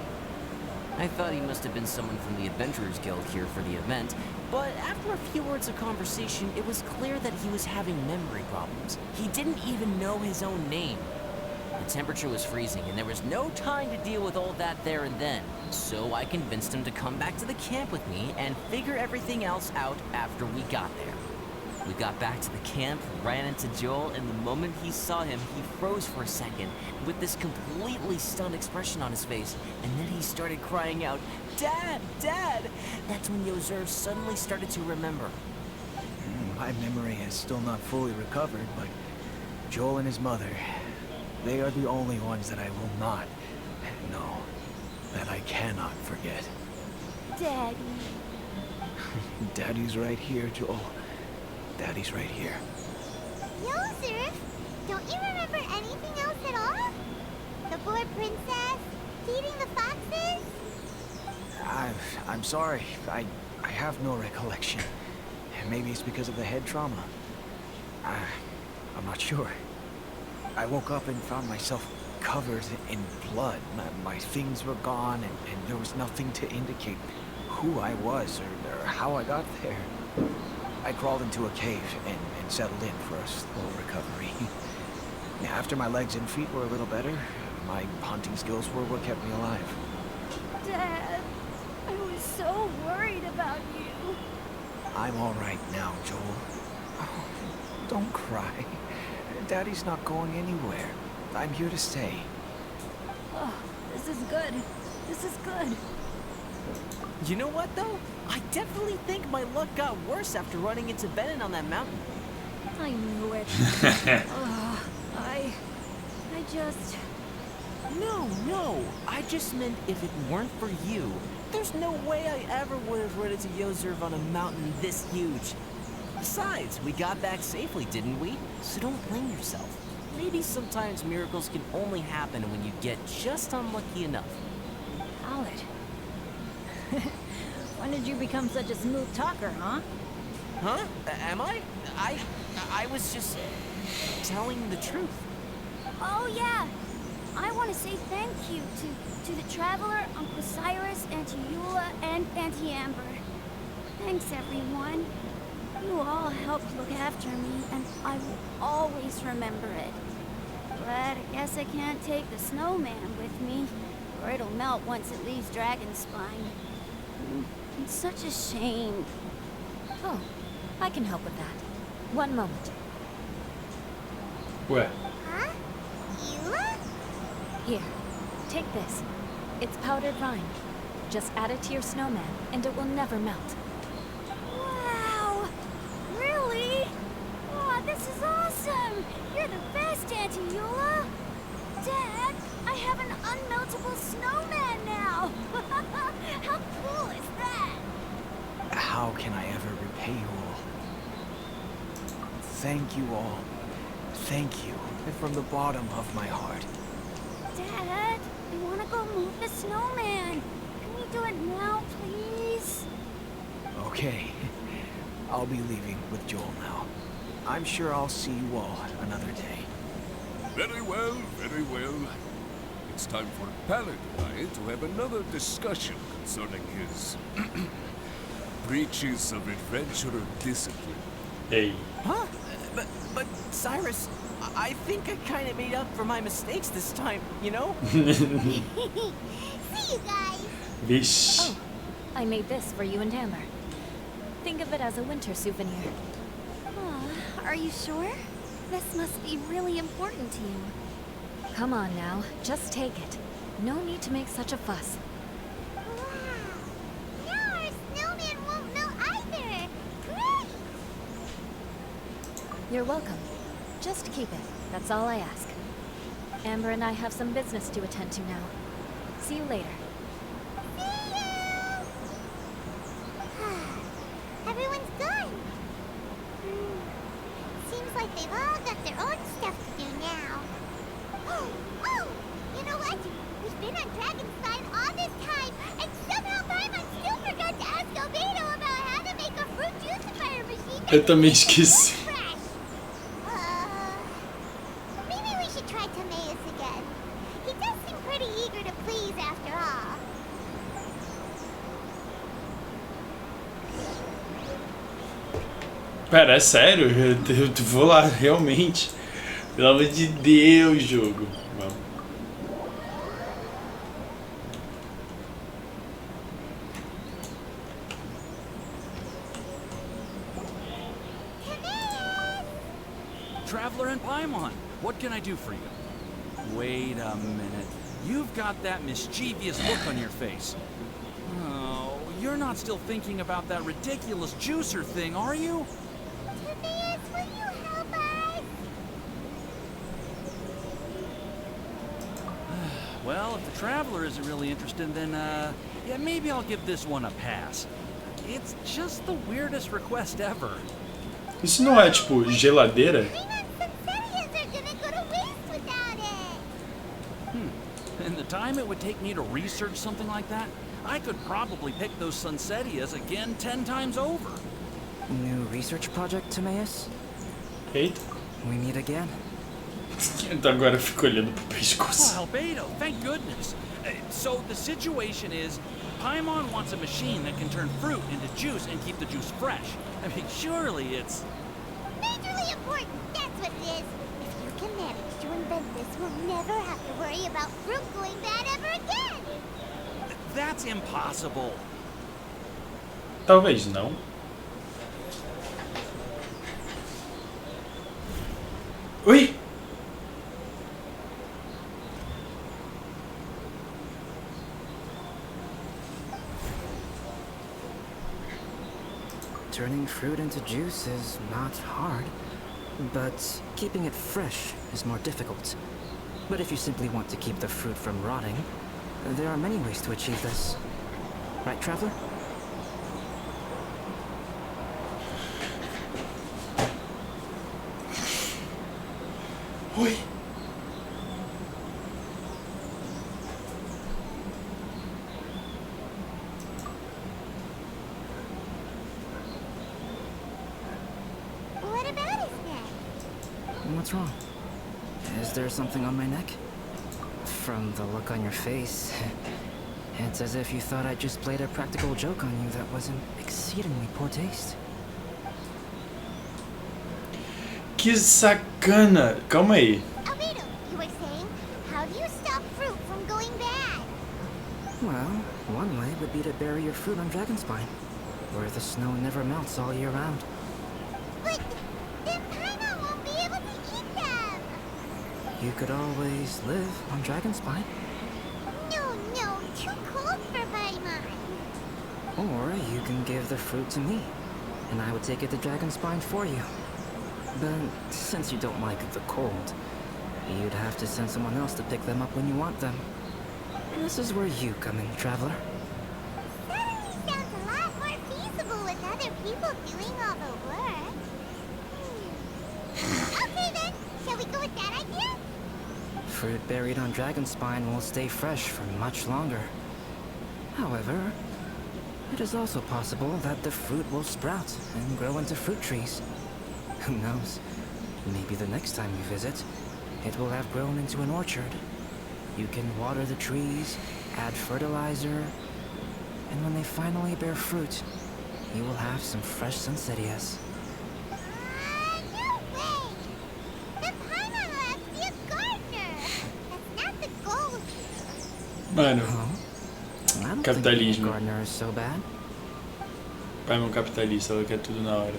I thought he must have been someone from the Adventurers Guild here for the event, but after a few words of conversation, it was clear that he was having memory problems. He didn't even know his own name. The temperature was freezing, and there was no time to deal with all that there and then. So I convinced him to come back to the camp with me and figure everything else out after we got there. We got back to the camp, ran into Joel, and the moment he saw him, he froze for a second with this completely stunned expression on his face. And then he started crying out, "Dad! Dad!" That's when Yoserv suddenly started to remember. My memory is still not fully recovered, but Joel and his mother, they are the only ones that I will not, no, that I cannot forget. Daddy. Daddy's right here, Joel. Daddy's right here. Yoser, don't you remember anything else at all? The poor princess? Feeding the foxes? I'm sorry. I have no recollection. Maybe it's because of the head trauma. I'm not sure. I woke up and found myself covered in blood. My things were gone, and there was nothing to indicate who I was or how I got there. I crawled into a cave and settled in for a slow recovery. After my legs and feet were a little better, my hunting skills were what kept me alive. Dad, I was so worried about you. I'm all right now, Joel. Oh, don't cry. Daddy's not going anywhere. I'm here to stay. Oh, this is good. This is good. You know what, though? I definitely think my luck got worse after running into Benin on that mountain. I knew it. I just... No. I just meant if it weren't for you, there's no way I ever would have run into Yoserv on a mountain this huge. Besides, we got back safely, didn't we? So don't blame yourself. Maybe sometimes miracles can only happen when you get just unlucky enough. Pallet. When did you become such a smooth talker, huh? Huh? Am I? I was just telling the truth. Oh, yeah. I want to say thank you to the Traveler, Uncle Cyrus, Auntie Eula, and Auntie Amber. Thanks, everyone. You all helped look after me, and I will always remember it. But I guess I can't take the snowman with me, or it'll melt once it leaves Dragonspine. It's such a shame. Oh, I can help with that. One moment. Ué, Huh? Eula? Here, take this. It's powdered rind. Just add it to your snowman, and it will never melt. Wow! Really? Aw, this is awesome! You're the best, Auntie Eula! Dad, I have an unmeltable snowman now! How cool is that? How can I ever repay you all? Thank you all. thank you from the bottom of my heart. Dad, I want to go move the snowman. Can we do it now, please? Okay. I'll be leaving with Joel now. I'm sure I'll see you all another day. Very well, very well. It's time for Pallet and I to have another discussion concerning his breaches of adventurer discipline. Hey. Huh? But Cyrus, I think I kind of made up for my mistakes this time, you know? See you guys. Vixe. Oh, I made this for you and Amber. Think of it as a winter souvenir. Aw, are you sure? This must be really important to you. Come on now, just take it. No need to make such a fuss. Wow. Now our snowman won't melt either. Great. You're welcome. Just keep it. That's all I ask. Amber and I have some business to attend to now. See you later. See you. Everyone's gone. Seems like they've all got their own stuff to do now. Oh, you know what? We've been on Dragonstein all this time, and somehow Paimon still forgot to ask Albedo about how to make a fruit juicifier machine. Eu também esqueci. Maybe we should try Timaeus again. He does seem pretty eager to please after all. Pera, é sério? Eu vou lá, realmente. Pelo amor de Deus, jogo. Vamos. Traveler and Paimon, what can I do for you? Wait a minute. You've got that mischievous look on your face. Oh, you're not still thinking about that ridiculous juicer thing, are you? Timaeus, will you help us? Well, if the Traveler isn't really interested, then, yeah, maybe I'll give this one a pass. It's just the weirdest request ever. Isso não é tipo geladeira? In the time it would take me to research something like that, I could probably pick those Sunsettias again 10 times over. New research project, Timaeus? Eita. We meet again. Então agora eu fico olhando pro pescoço. Oh, Albedo, thank goodness. So the situation is, Paimon wants a machine that can turn fruit into juice and keep the juice fresh. I mean, surely it's... Majorly important, that's what it is. If you can manage to invent this, we'll never have to worry about fruit going bad ever again. That's impossible. Talvez não. Ui! Turning fruit into juice is not hard, but keeping it fresh is more difficult. But if you simply want to keep the fruit from rotting, there are many ways to achieve this. Right, Traveler? Ui! What about his neck? What's wrong? Is there something on my neck? From the look on your face, it's as if you thought I just played a practical joke on you that was in exceedingly poor taste. Que sacana! Calma aí. Albedo, you were saying, how do you stop fruit from going bad? Well, one way would be to bury your fruit on Dragonspine, where the snow never melts all year round. But then Paimon won't be able to eat them. You could always live on Dragonspine, No, too cold for Paimon. or you can give the fruit to me, and I would take it to Dragonspine for you. But since you don't like the cold, you'd have to send someone else to pick them up when you want them. This is where you come in, Traveler. Suddenly sounds a lot more feasible with other people doing all the work. Okay then, shall fruit buried on Dragonspine will stay fresh for much longer. However, it is also possible that the fruit will sprout and grow into fruit trees. Who knows? Maybe the next time you visit, it will have grown into an orchard. You can water the trees, add fertilizer, and when they finally bear fruit, you will have some fresh Sunsettias. No way! The Paimon will have to be a gardener! That's not the goal here. Mano, I don't think being a capitalismo. gardener is so bad. Pai é um capitalista, ela quer tudo na hora.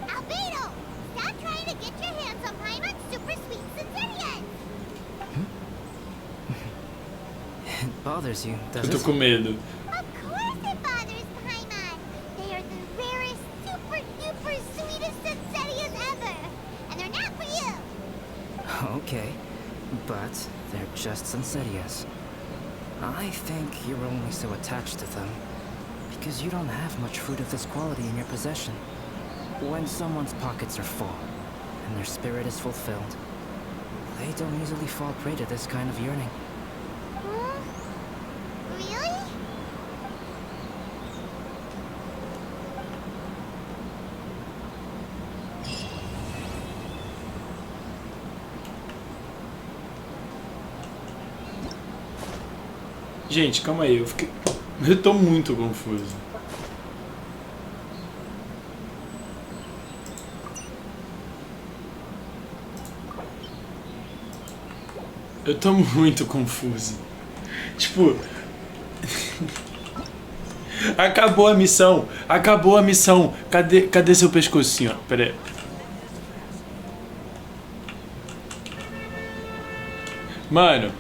Albedo! Stop trying to get your hands on Paimon's super sweet Sunsettias! It bothers you, Eu does tô it? com medo. Of course it bothers Paimon! They are the rarest, super duper sweetest Sunsettias ever! And they're not for you! Okay, but they're just Sunsettias. I think you're only so attached to them because you don't have much fruit of this quality in your possession. When someone's pockets are full and their spirit is fulfilled, they don't easily fall prey to this kind of yearning. Huh? Really? Gente, calma aí, eu tô muito confuso. Eu tô muito confuso. Tipo... Acabou a missão! Acabou a missão! Cadê seu pescocinho? Pera aí. Mano...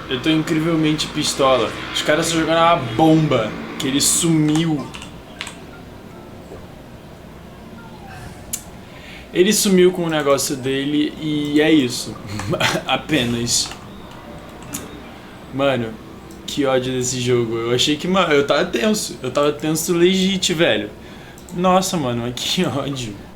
Eu tô incrivelmente pistola. Os caras estão jogando uma bomba. Que ele sumiu. Ele sumiu com o negócio dele e é isso. Apenas. Mano, que ódio desse jogo. Eu achei que, mano, eu tava tenso. Eu tava tenso legit, velho. Nossa, mano, mas que ódio.